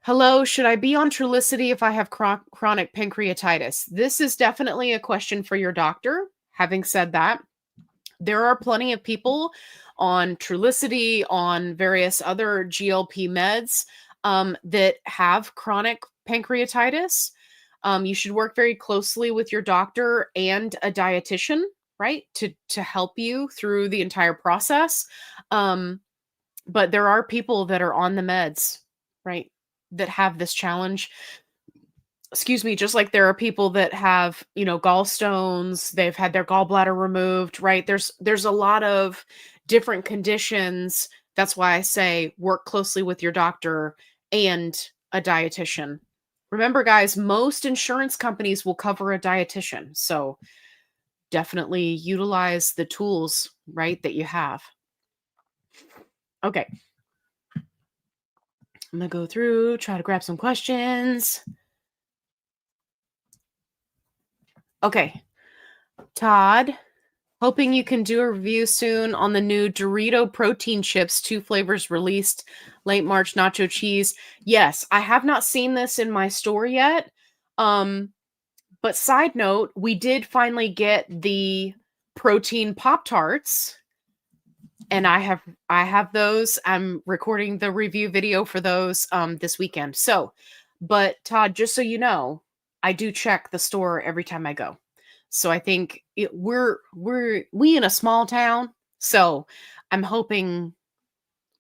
Hello, should I be on Trulicity if I have chronic pancreatitis? This is definitely a question for your doctor. Having said that, there are plenty of people on Trulicity, on various other GLP meds that have chronic pancreatitis. You should work very closely with your doctor and a dietitian, right, to help you through the entire process. But there are people that are on the meds, right, that have this challenge. Excuse me, just like there are people that have, gallstones, they've had their gallbladder removed, right? There's a lot of different conditions. That's why I say work closely with your doctor and a dietitian. Remember, guys, most insurance companies will cover a dietitian. So definitely utilize the tools, right, that you have. Okay. I'm going to go through, try to grab some questions. Okay. Todd, hoping you can do a review soon on the new Dorito protein chips, 2 flavors released late March, nacho cheese. Yes, I have not seen this in my store yet. But side note, we did finally get the protein Pop-Tarts, and I have those. I'm recording the review video for those this weekend. So, but Todd, just so you know, I do check the store every time I go. So I think we in a small town, so I'm hoping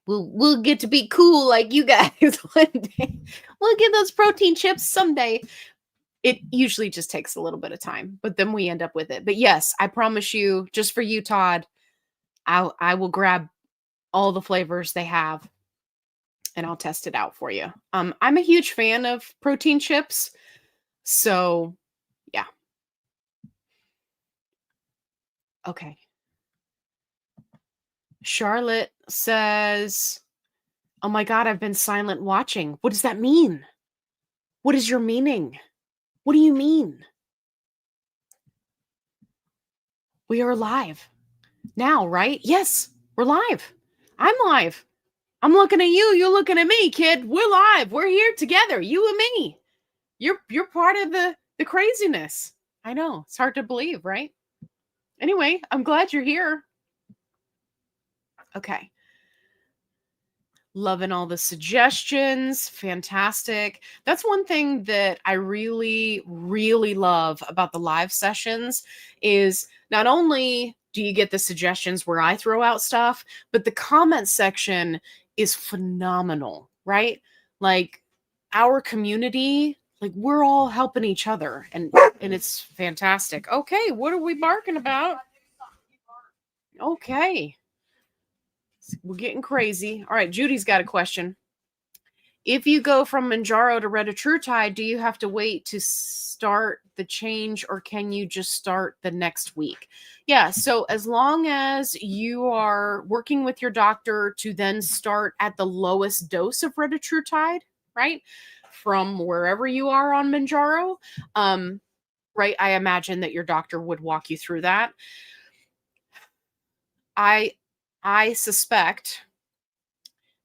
we'll get to be cool like you guys one day. We'll get those protein chips someday. It usually just takes a little bit of time, but then we end up with it. But yes, I promise you, just for you, Todd, I will grab all the flavors they have and I'll test it out for you. I'm a huge fan of protein chips, so yeah. Okay. Charlotte says, "Oh my God, I've been silent watching." What does that mean? What is your meaning? What do you mean? We are live now, right? Yes, we're live. I'm live. I'm looking at you. You're looking at me, kid. We're live. We're here together, you and me. You're part of the craziness. I know. It's hard to believe, right? Anyway, I'm glad you're here. Okay. Loving all the suggestions. Fantastic. That's one thing that I really, really love about the live sessions is not only do you get the suggestions where I throw out stuff, but the comment section is phenomenal, right? Like our community, like we're all helping each other and it's fantastic. Okay, what are we barking about? Okay. We're getting crazy. All right, Judy's got a question. If you go from Manjaro to Retatrutide, do you have to wait to start the change or can you just start the next week? Yeah, so as long as you are working with your doctor to then start at the lowest dose of Retatrutide, right? From wherever you are on Manjaro, right? I imagine that your doctor would walk you through that. I I suspect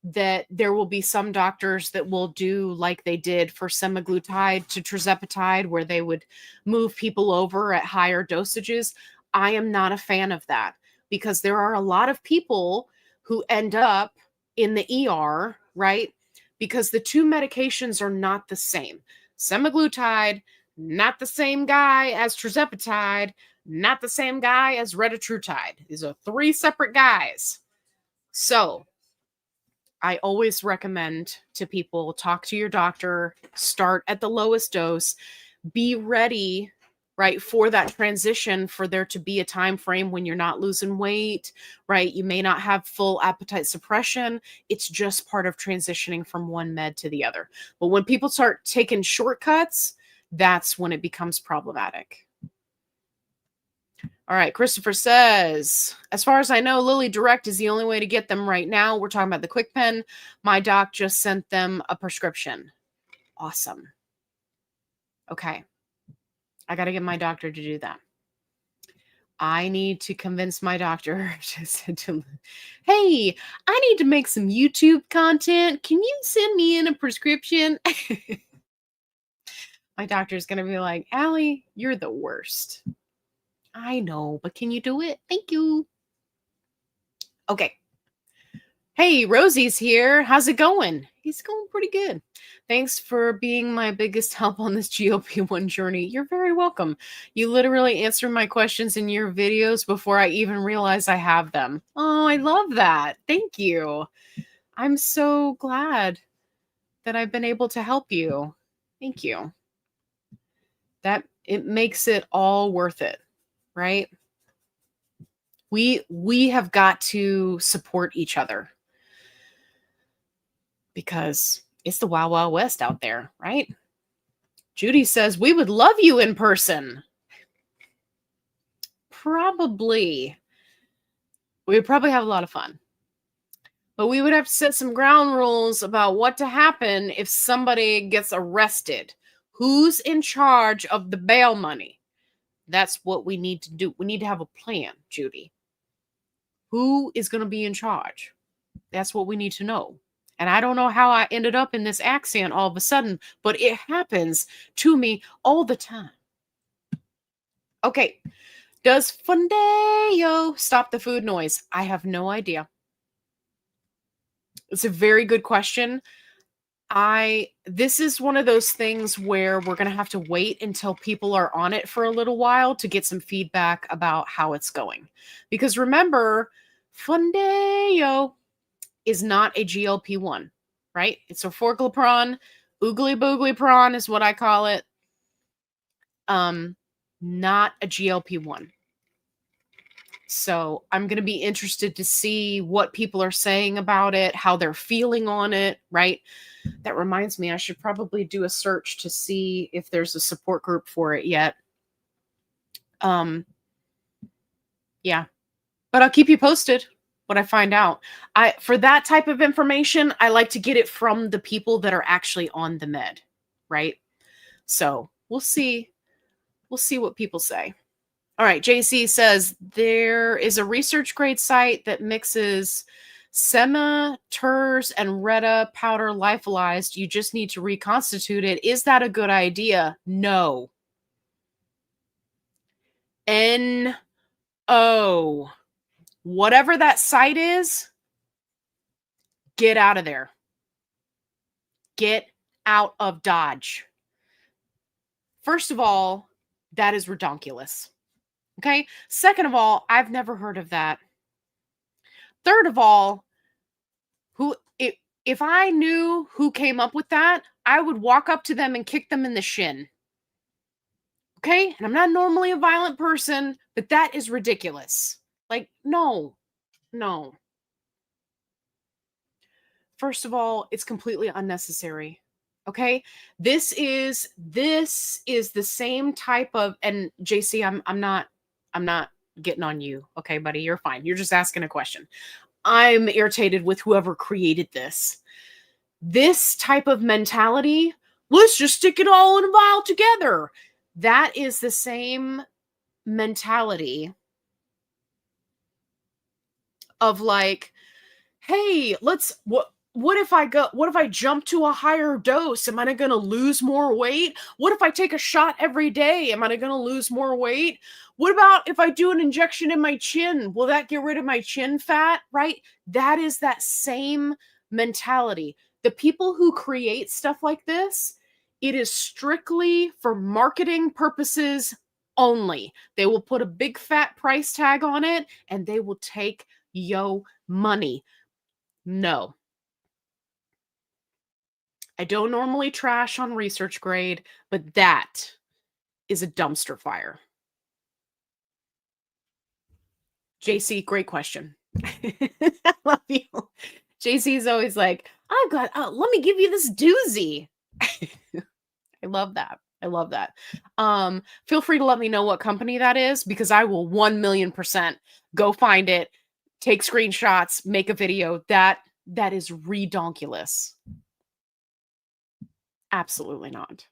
that there will be some doctors that will do like they did for semaglutide to tirzepatide, where they would move people over at higher dosages. I am not a fan of that because there are a lot of people who end up in the ER, right? Because the two medications are not the same. Semaglutide, not the same guy as tirzepatide, not the same guy as retatrutide. These are three separate guys. So, I always recommend to people, talk to your doctor, start at the lowest dose, be ready, right, for that transition, for there to be a time frame when you're not losing weight, right? You may not have full appetite suppression. It's just part of transitioning from one med to the other. But when people start taking shortcuts, that's when it becomes problematic. All right, Christopher says, as far as I know, Lilly Direct is the only way to get them right now. We're talking about the Kwikpen. My doc just sent them a prescription. Awesome. Okay. I got to get my doctor to do that. I need to convince my doctor hey, I need to make some YouTube content. Can you send me in a prescription? My doctor's going to be like, Allie, you're the worst. I know, but can you do it? Thank you. Okay. Hey, Rosie's here. How's it going? He's going pretty good. Thanks for being my biggest help on this GLP-1 journey. You're very welcome. You literally answer my questions in your videos before I even realize I have them. Oh, I love that. Thank you. I'm so glad that I've been able to help you. Thank you. That it makes it all worth it, right? We have got to support each other, because it's the Wild Wild West out there, right? Judy says, we would love you in person. Probably. We would probably have a lot of fun. But we would have to set some ground rules about what to happen if somebody gets arrested. Who's in charge of the bail money? That's what we need to do. We need to have a plan, Judy. Who is going to be in charge? That's what we need to know. And I don't know how I ended up in this accent all of a sudden, but it happens to me all the time. Okay. Does Foundayo stop the food noise? I have no idea. It's a very good question. This is one of those things where we're going to have to wait until people are on it for a little while to get some feedback about how it's going. Because remember, Foundayo is not a GLP-1, right? It's a orforglipron, oogly boogly prawn is what I call it. Not a GLP-1. So I'm going to be interested to see what people are saying about it, how they're feeling on it, right? That reminds me, I should probably do a search to see if there's a support group for it yet. Yeah, but I'll keep you posted what I find out. For that type of information, I like to get it from the people that are actually on the med, right? So we'll see. We'll see what people say. All right, JC says there is a research grade site that mixes Sema, Turs, and Reta powder lyophilized. You just need to reconstitute it. Is that a good idea? No. N-O. Whatever that site is, get out of there. Get out of Dodge. First of all, that is redonkulous. Okay? Second of all, I've never heard of that. Third of all, if I knew who came up with that, I would walk up to them and kick them in the shin. Okay? And I'm not normally a violent person, but that is ridiculous. Like, no. First of all, it's completely unnecessary. Okay? This is the same type of, and JC, I'm not getting on you. Okay, buddy, you're fine. You're just asking a question. I'm irritated with whoever created this. This type of mentality, let's just stick it all in a vial together. That is the same mentality of like, hey, what if I jump to a higher dose? Am I going to lose more weight? What if I take a shot every day? Am I going to lose more weight? What about if I do an injection in my chin? Will that get rid of my chin fat? Right? That is that same mentality. The people who create stuff like this, it is strictly for marketing purposes only. They will put a big fat price tag on it and they will take yo money. No. I don't normally trash on research grade, but that is a dumpster fire. JC, great question. I love you. JC is always like, let me give you this doozy. I love that. I love that. Feel free to let me know what company that is because I will 1,000,000% go find it, take screenshots, make a video. That is redonkulous. Absolutely not.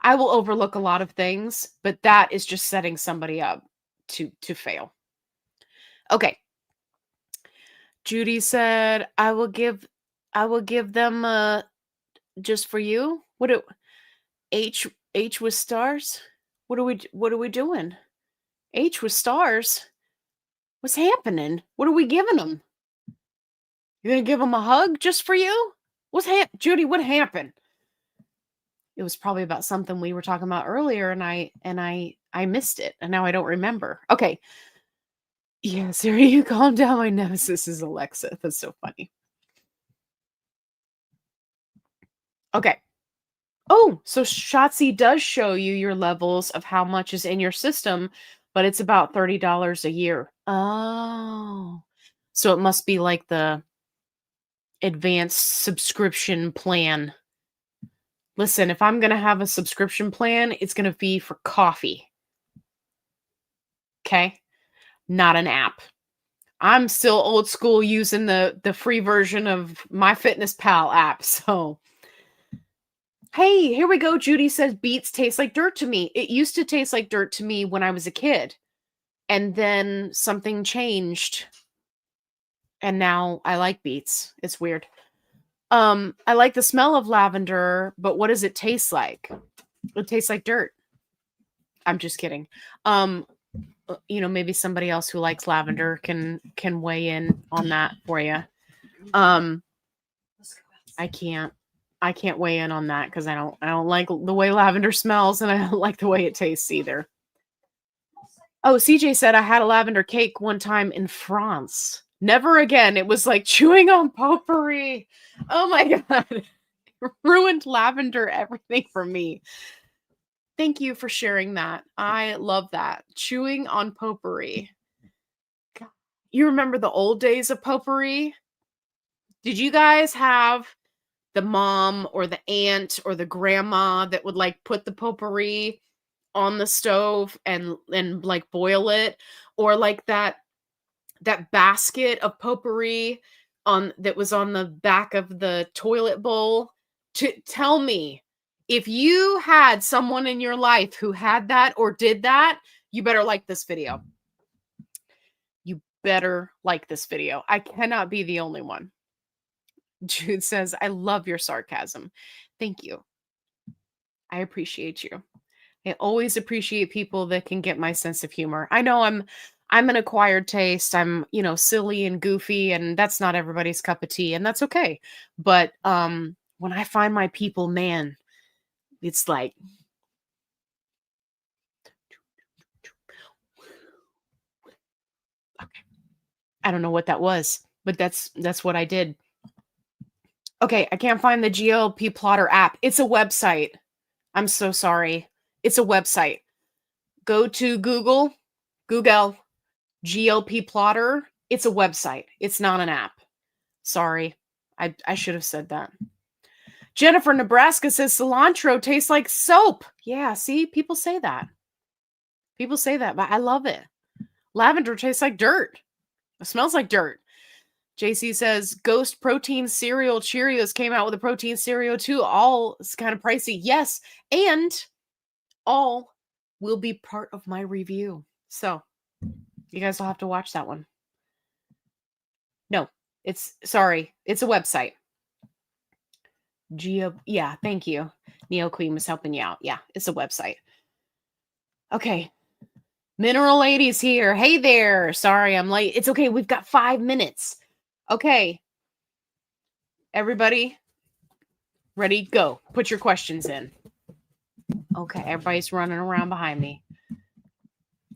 I will overlook a lot of things, but that is just setting somebody up to fail. Okay. Judy said, I will give them just for you. What do H with stars? What are we doing? H with stars? What's happening? What are we giving them? You're going to give them a hug just for you? Judy, what happened? It was probably about something we were talking about earlier and I missed it and now I don't remember. Okay. Yeah, Siri, you calm down. My nemesis is Alexa. That's so funny. Okay. Oh, so Shotzi does show you your levels of how much is in your system, but it's about $30 a year. Oh. So it must be like the advanced subscription plan. Listen, if I'm going to have a subscription plan, it's going to be for coffee. Okay? Not an app. I'm still old school using the free version of MyFitnessPal app. So, hey, here we go. Judy says beets taste like dirt to me. It used to taste like dirt to me when I was a kid. And then something changed. And now I like beets. It's weird. I like the smell of lavender, but what does it taste like? It tastes like dirt. I'm just kidding. Maybe somebody else who likes lavender can weigh in on that for you. I can't weigh in on that because I don't like the way lavender smells and I don't like the way it tastes either. Oh, CJ said I had a lavender cake one time in France. Never again. It was like chewing on potpourri. Oh my God. Ruined lavender everything for me. Thank you for sharing that. I love that. Chewing on potpourri. God. You remember the old days of potpourri? Did you guys have the mom or the aunt or the grandma that would like put the potpourri on the stove and like boil it, or like that basket of potpourri that was on the back of the toilet bowl? To tell me, if you had someone in your life who had that or did that, you better like this video. You better like this video. I cannot be the only one. Jude says, I love your sarcasm. Thank you. I appreciate you. I always appreciate people that can get my sense of humor. I know I'm an acquired taste. I'm, silly and goofy, and that's not everybody's cup of tea, and that's okay. But when I find my people, man, it's like okay. I don't know what that was, but that's what I did. Okay, I can't find the GLP plotter app. It's a website. I'm so sorry. It's a website. Go to Google GLP plotter. It's a website. It's not an app. Sorry. I should have said that. Jennifer, Nebraska says cilantro tastes like soap. Yeah, see, people say that. People say that, but I love it. Lavender tastes like dirt. It smells like dirt. JC says Ghost Protein Cereal Cheerios came out with a protein cereal too. All is kind of pricey. Yes, and all will be part of my review. So you guys will have to watch that one. It's a website. Yeah, thank you. Neo Queen was helping you out. Yeah, it's a website. Okay. Mineral Lady's here. Hey there. Sorry, I'm late. It's okay. We've got 5 minutes. Okay. Everybody, ready? Go. Put your questions in. Okay, everybody's running around behind me.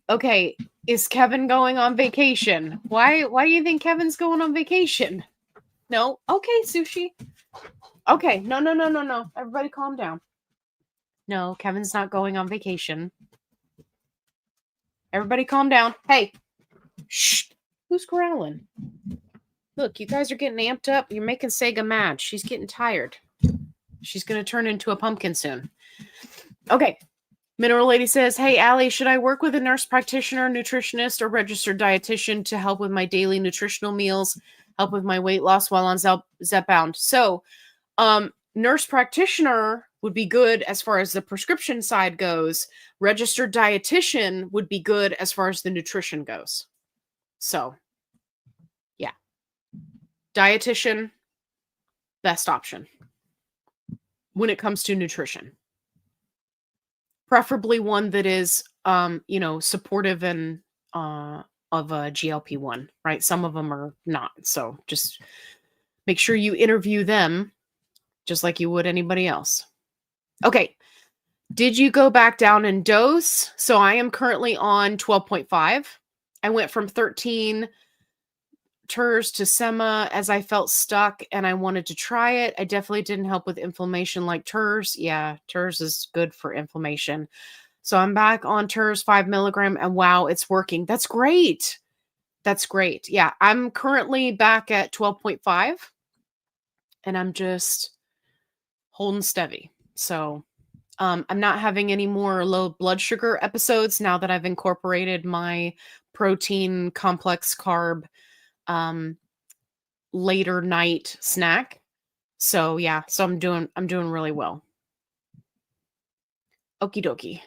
Okay, is Kevin going on vacation? Why do you think Kevin's going on vacation? No? Okay, Sushi. Okay, no. Everybody calm down. No, Kevin's not going on vacation. Everybody calm down. Hey. Shh. Who's growling? Look, you guys are getting amped up. You're making Sega mad. She's getting tired. She's going to turn into a pumpkin soon. Okay. Mineral Lady says, hey, Allie, should I work with a nurse practitioner, nutritionist, or registered dietitian to help with my daily nutritional meals, help with my weight loss while on Zepbound? So, nurse practitioner would be good as far as the prescription side goes. Registered dietitian would be good as far as the nutrition goes. So, yeah. Dietitian, best option when it comes to nutrition. Preferably one that is, supportive and of a GLP1, right? Some of them are not. So just make sure you interview them just like you would anybody else. Okay. Did you go back down in dose? So I am currently on 12.5. I went from 13 TERS to SEMA as I felt stuck and I wanted to try it. I definitely didn't help with inflammation like TERS. Yeah, TERS is good for inflammation. So I'm back on TERS 5 milligram and wow, it's working. That's great. That's great. Yeah, I'm currently back at 12.5 and I'm just holding steady. So I'm not having any more low blood sugar episodes now that I've incorporated my protein complex carb later night snack. So yeah, so I'm doing really well. Okie dokie.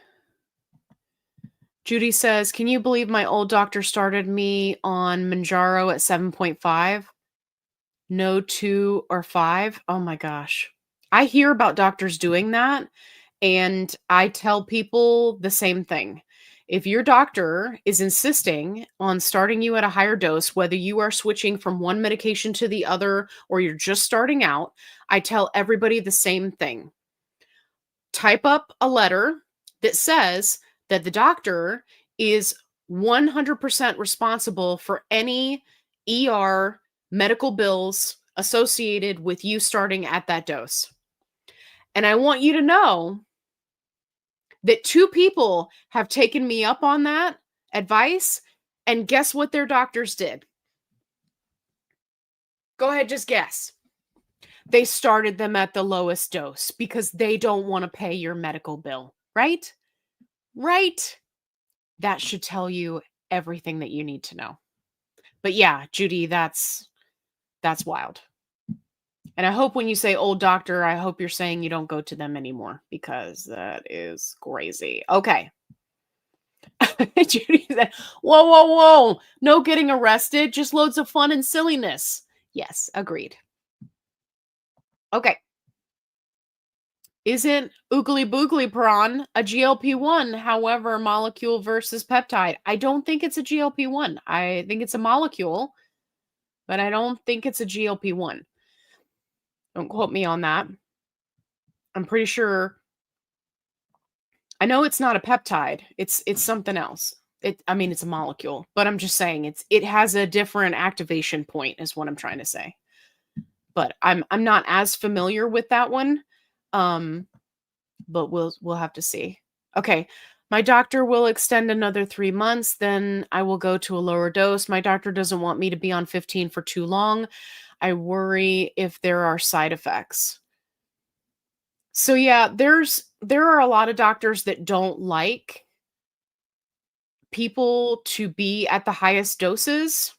Judy says, can you believe my old doctor started me on Manjaro at 7.5? No 2 or 5? Oh my gosh. I hear about doctors doing that, and I tell people the same thing. If your doctor is insisting on starting you at a higher dose, whether you are switching from one medication to the other or you're just starting out, I tell everybody the same thing. Type up a letter that says that the doctor is 100% responsible for any ER medical bills associated with you starting at that dose. And I want you to know that 2 people have taken me up on that advice, and guess what their doctors did? Go ahead, just guess. They started them at the lowest dose because they don't want to pay your medical bill, right? Right? That should tell you everything that you need to know. But yeah, Judy, that's wild. And I hope when you say old doctor, I hope you're saying you don't go to them anymore because that is crazy. Okay. Judy said, whoa. No getting arrested, just loads of fun and silliness. Yes, agreed. Okay. Isn't Oogly Boogly Prawn a GLP-1, however, molecule versus peptide? I don't think it's a GLP-1. I think it's a molecule, but I don't think it's a GLP-1. Don't quote me on that. I'm pretty sure. I know it's not a peptide. It's something else. It's a molecule, but I'm just saying it has a different activation point is what I'm trying to say. But I'm not as familiar with that one. But we'll have to see. Okay. My doctor will extend another 3 months, then I will go to a lower dose. My doctor doesn't want me to be on 15 for too long. I worry if there are side effects. So yeah, there are a lot of doctors that don't like people to be at the highest doses.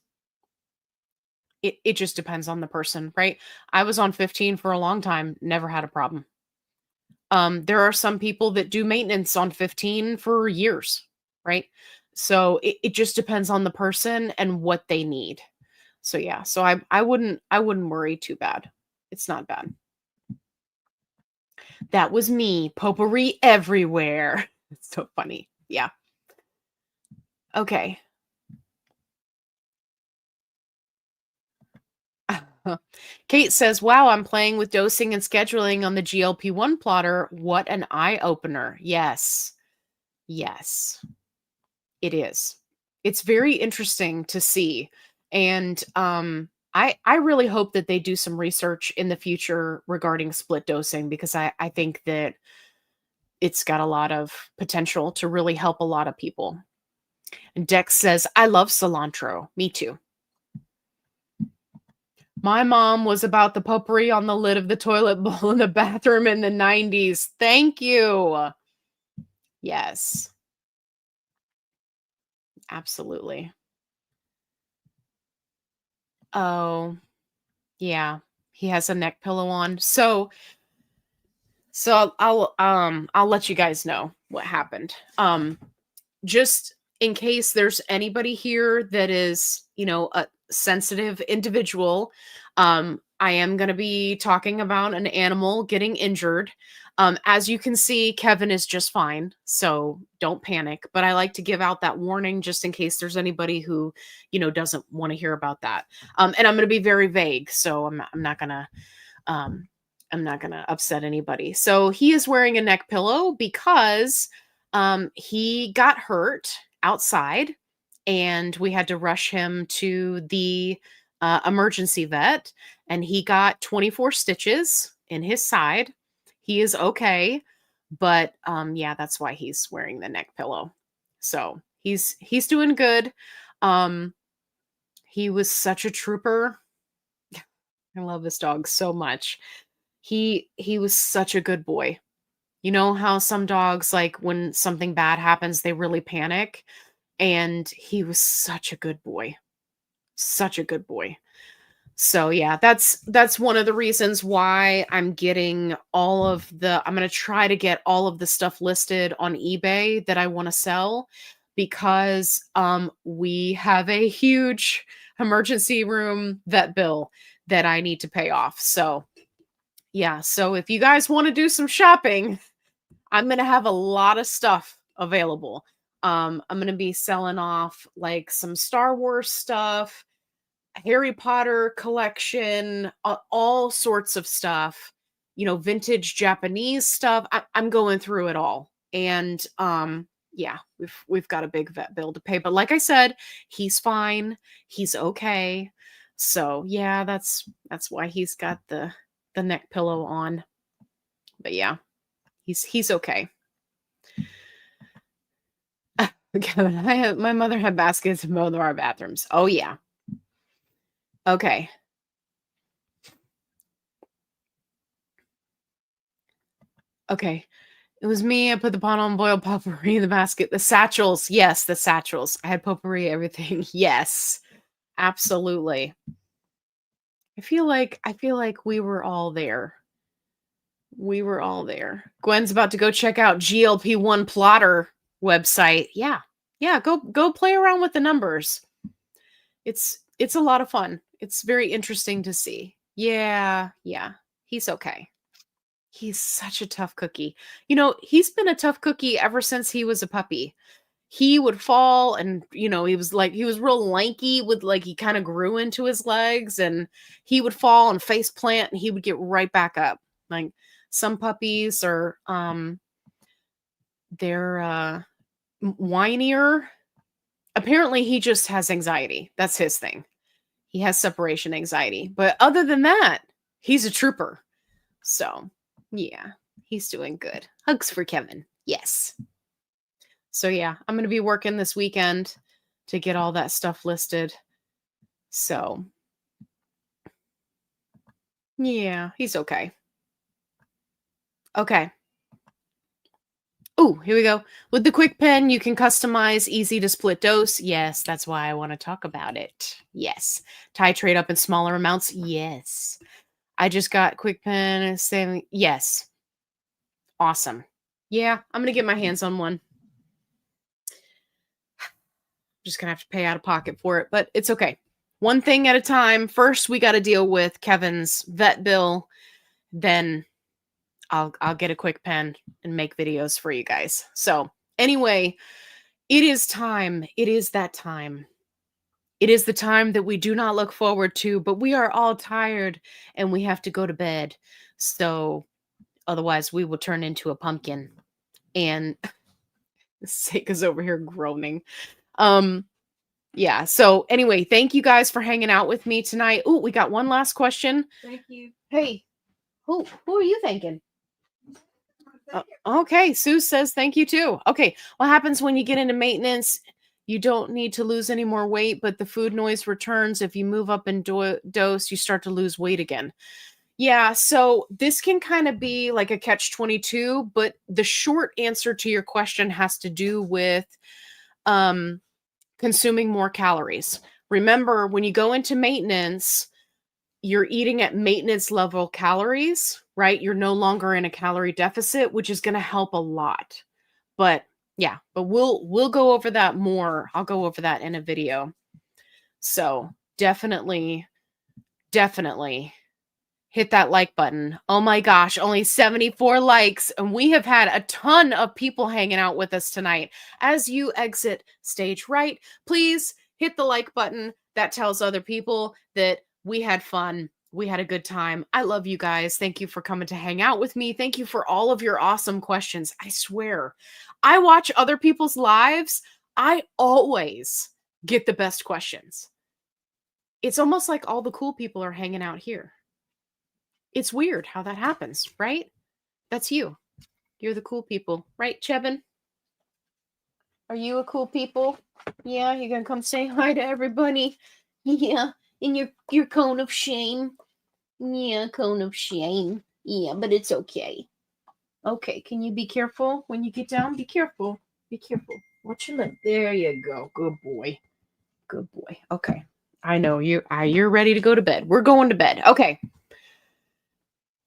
It just depends on the person, right? I was on 15 for a long time, never had a problem. There are some people that do maintenance on 15 for years, right? So it just depends on the person and what they need. So yeah, so I wouldn't worry too bad. It's not bad. That was me, potpourri everywhere. It's so funny. Yeah. Okay. Kate says, "Wow, I'm playing with dosing and scheduling on the GLP-1 plotter. What an eye opener." Yes. Yes, it is. It's very interesting to see. And I really hope that they do some research in the future regarding split dosing because I think that it's got a lot of potential to really help a lot of people. And Dex says, "I love cilantro." Me too. My mom was about the potpourri on the lid of the toilet bowl in the bathroom in the 90s. Thank you. Yes, absolutely. Oh, yeah. He has a neck pillow on. So I'll let you guys know what happened. Just in case there's anybody here that is, a sensitive individual, I am going to be talking about an animal getting injured. As you can see, Kevin is just fine, so don't panic. But I like to give out that warning just in case there's anybody who, doesn't want to hear about that. And I'm going to be very vague, so um, I'm not going to upset anybody. So he is wearing a neck pillow because he got hurt outside and we had to rush him to the emergency vet, and he got 24 stitches in his side. He is okay, but yeah, that's why he's wearing the neck pillow. So he's doing good. Um, he was such a trooper. I love this dog so much. He was such a good boy. You know how some dogs, like, when something bad happens, they really panic? And he was such a good boy. Such a good boy. So, yeah, that's one of the reasons why I'm gonna try to get all of the stuff listed on eBay that I wanna sell because, we have a huge emergency room vet bill that I need to pay off. So, yeah, so if you guys wanna do some shopping, I'm gonna have a lot of stuff available. I'm gonna be selling off like some Star Wars stuff, Harry Potter collection, all sorts of stuff. Vintage Japanese stuff. I'm going through it all, and yeah, we've got a big vet bill to pay. But like I said, he's fine. He's okay. So yeah, that's why he's got the neck pillow on. But yeah, he's okay. Kevin, my mother had baskets in both of our bathrooms. Oh yeah. Okay. Okay. It was me. I put the pot on boiled potpourri in the basket. The satchels. Yes, the satchels. I had potpourri, everything. Yes. Absolutely. I feel like we were all there. We were all there. Gwen's about to go check out GLP-1 plotter website. Yeah. Yeah, go play around with the numbers. It's a lot of fun. It's very interesting to see. Yeah, yeah. He's okay. He's such a tough cookie. He's been a tough cookie ever since he was a puppy. He would fall and, he was real lanky with, like, he kind of grew into his legs, and he would fall and face plant and he would get right back up. Like, some puppies are they're whinier. Apparently he just has anxiety. That's his thing. He has separation anxiety. But other than that, he's a trooper. So, yeah, he's doing good. Hugs for Kevin. Yes. So, yeah, I'm going to be working this weekend to get all that stuff listed. So, yeah, he's okay. Okay. Oh, here we go. With the Kwikpen, you can customize easy to split dose. Yes, that's why I want to talk about it. Yes. Titrate up in smaller amounts. Yes. I just got Kwikpen saying yes. Awesome. Yeah, I'm going to get my hands on one. Just going to have to pay out of pocket for it, but it's okay. one thing at a time. First, we got to deal with Kevin's vet bill. Then I'll get a Kwikpen and make videos for you guys. So anyway, it is time. It is that time. It is the time that we do not look forward to, but we are all tired and we have to go to bed. So otherwise we will turn into a pumpkin. And Seika's over here groaning. Yeah. So anyway, thank you guys for hanging out with me tonight. Oh, we got one last question.
Thank you.
Hey, who are you thanking? Okay, Sue says thank you too. Okay, what happens when you get into maintenance? You don't need to lose any more weight, but the food noise returns. If you move up in dose, you start to lose weight again. Yeah, so this can kind of be like a catch-22, but the short answer to your question has to do with consuming more calories. Remember, when you go into maintenance, you're eating at maintenance level calories, right? You're no longer in a calorie deficit, which is going to help a lot. But yeah, but we'll go over that more. I'll go over that in a video. So definitely hit that like button. Oh my gosh, only 74 likes. And we have had a ton of people hanging out with us tonight. As you exit stage right, please hit the like button. That tells other people that we had fun. We had a good time. I love you guys. Thank you for coming to hang out with me. Thank you for all of your awesome questions. I swear, I watch other people's lives. I always get the best questions. It's almost like all the cool people are hanging out here. It's weird how that happens, right? That's you. You're the cool people, right, Chevin? Are you a cool people? Yeah, you're gonna come say hi to everybody. Yeah, in your cone of shame. Yeah, cone of shame. Yeah, but it's okay. Okay, can you be careful when you get down? Be careful. Be careful. Watch your lip. There you go. Good boy. Good boy. Okay. I know you're ready to go to bed. We're going to bed. Okay.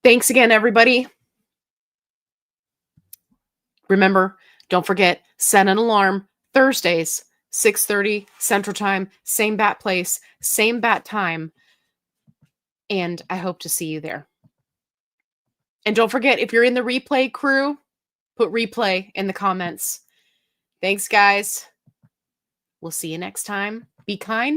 Thanks again, everybody. Remember, don't forget, set an alarm Thursdays, 6:30 Central Time, same bat place, same bat time. And I hope to see you there. And don't forget, if you're in the replay crew, put replay in the comments. Thanks, guys. We'll see you next time. Be kind.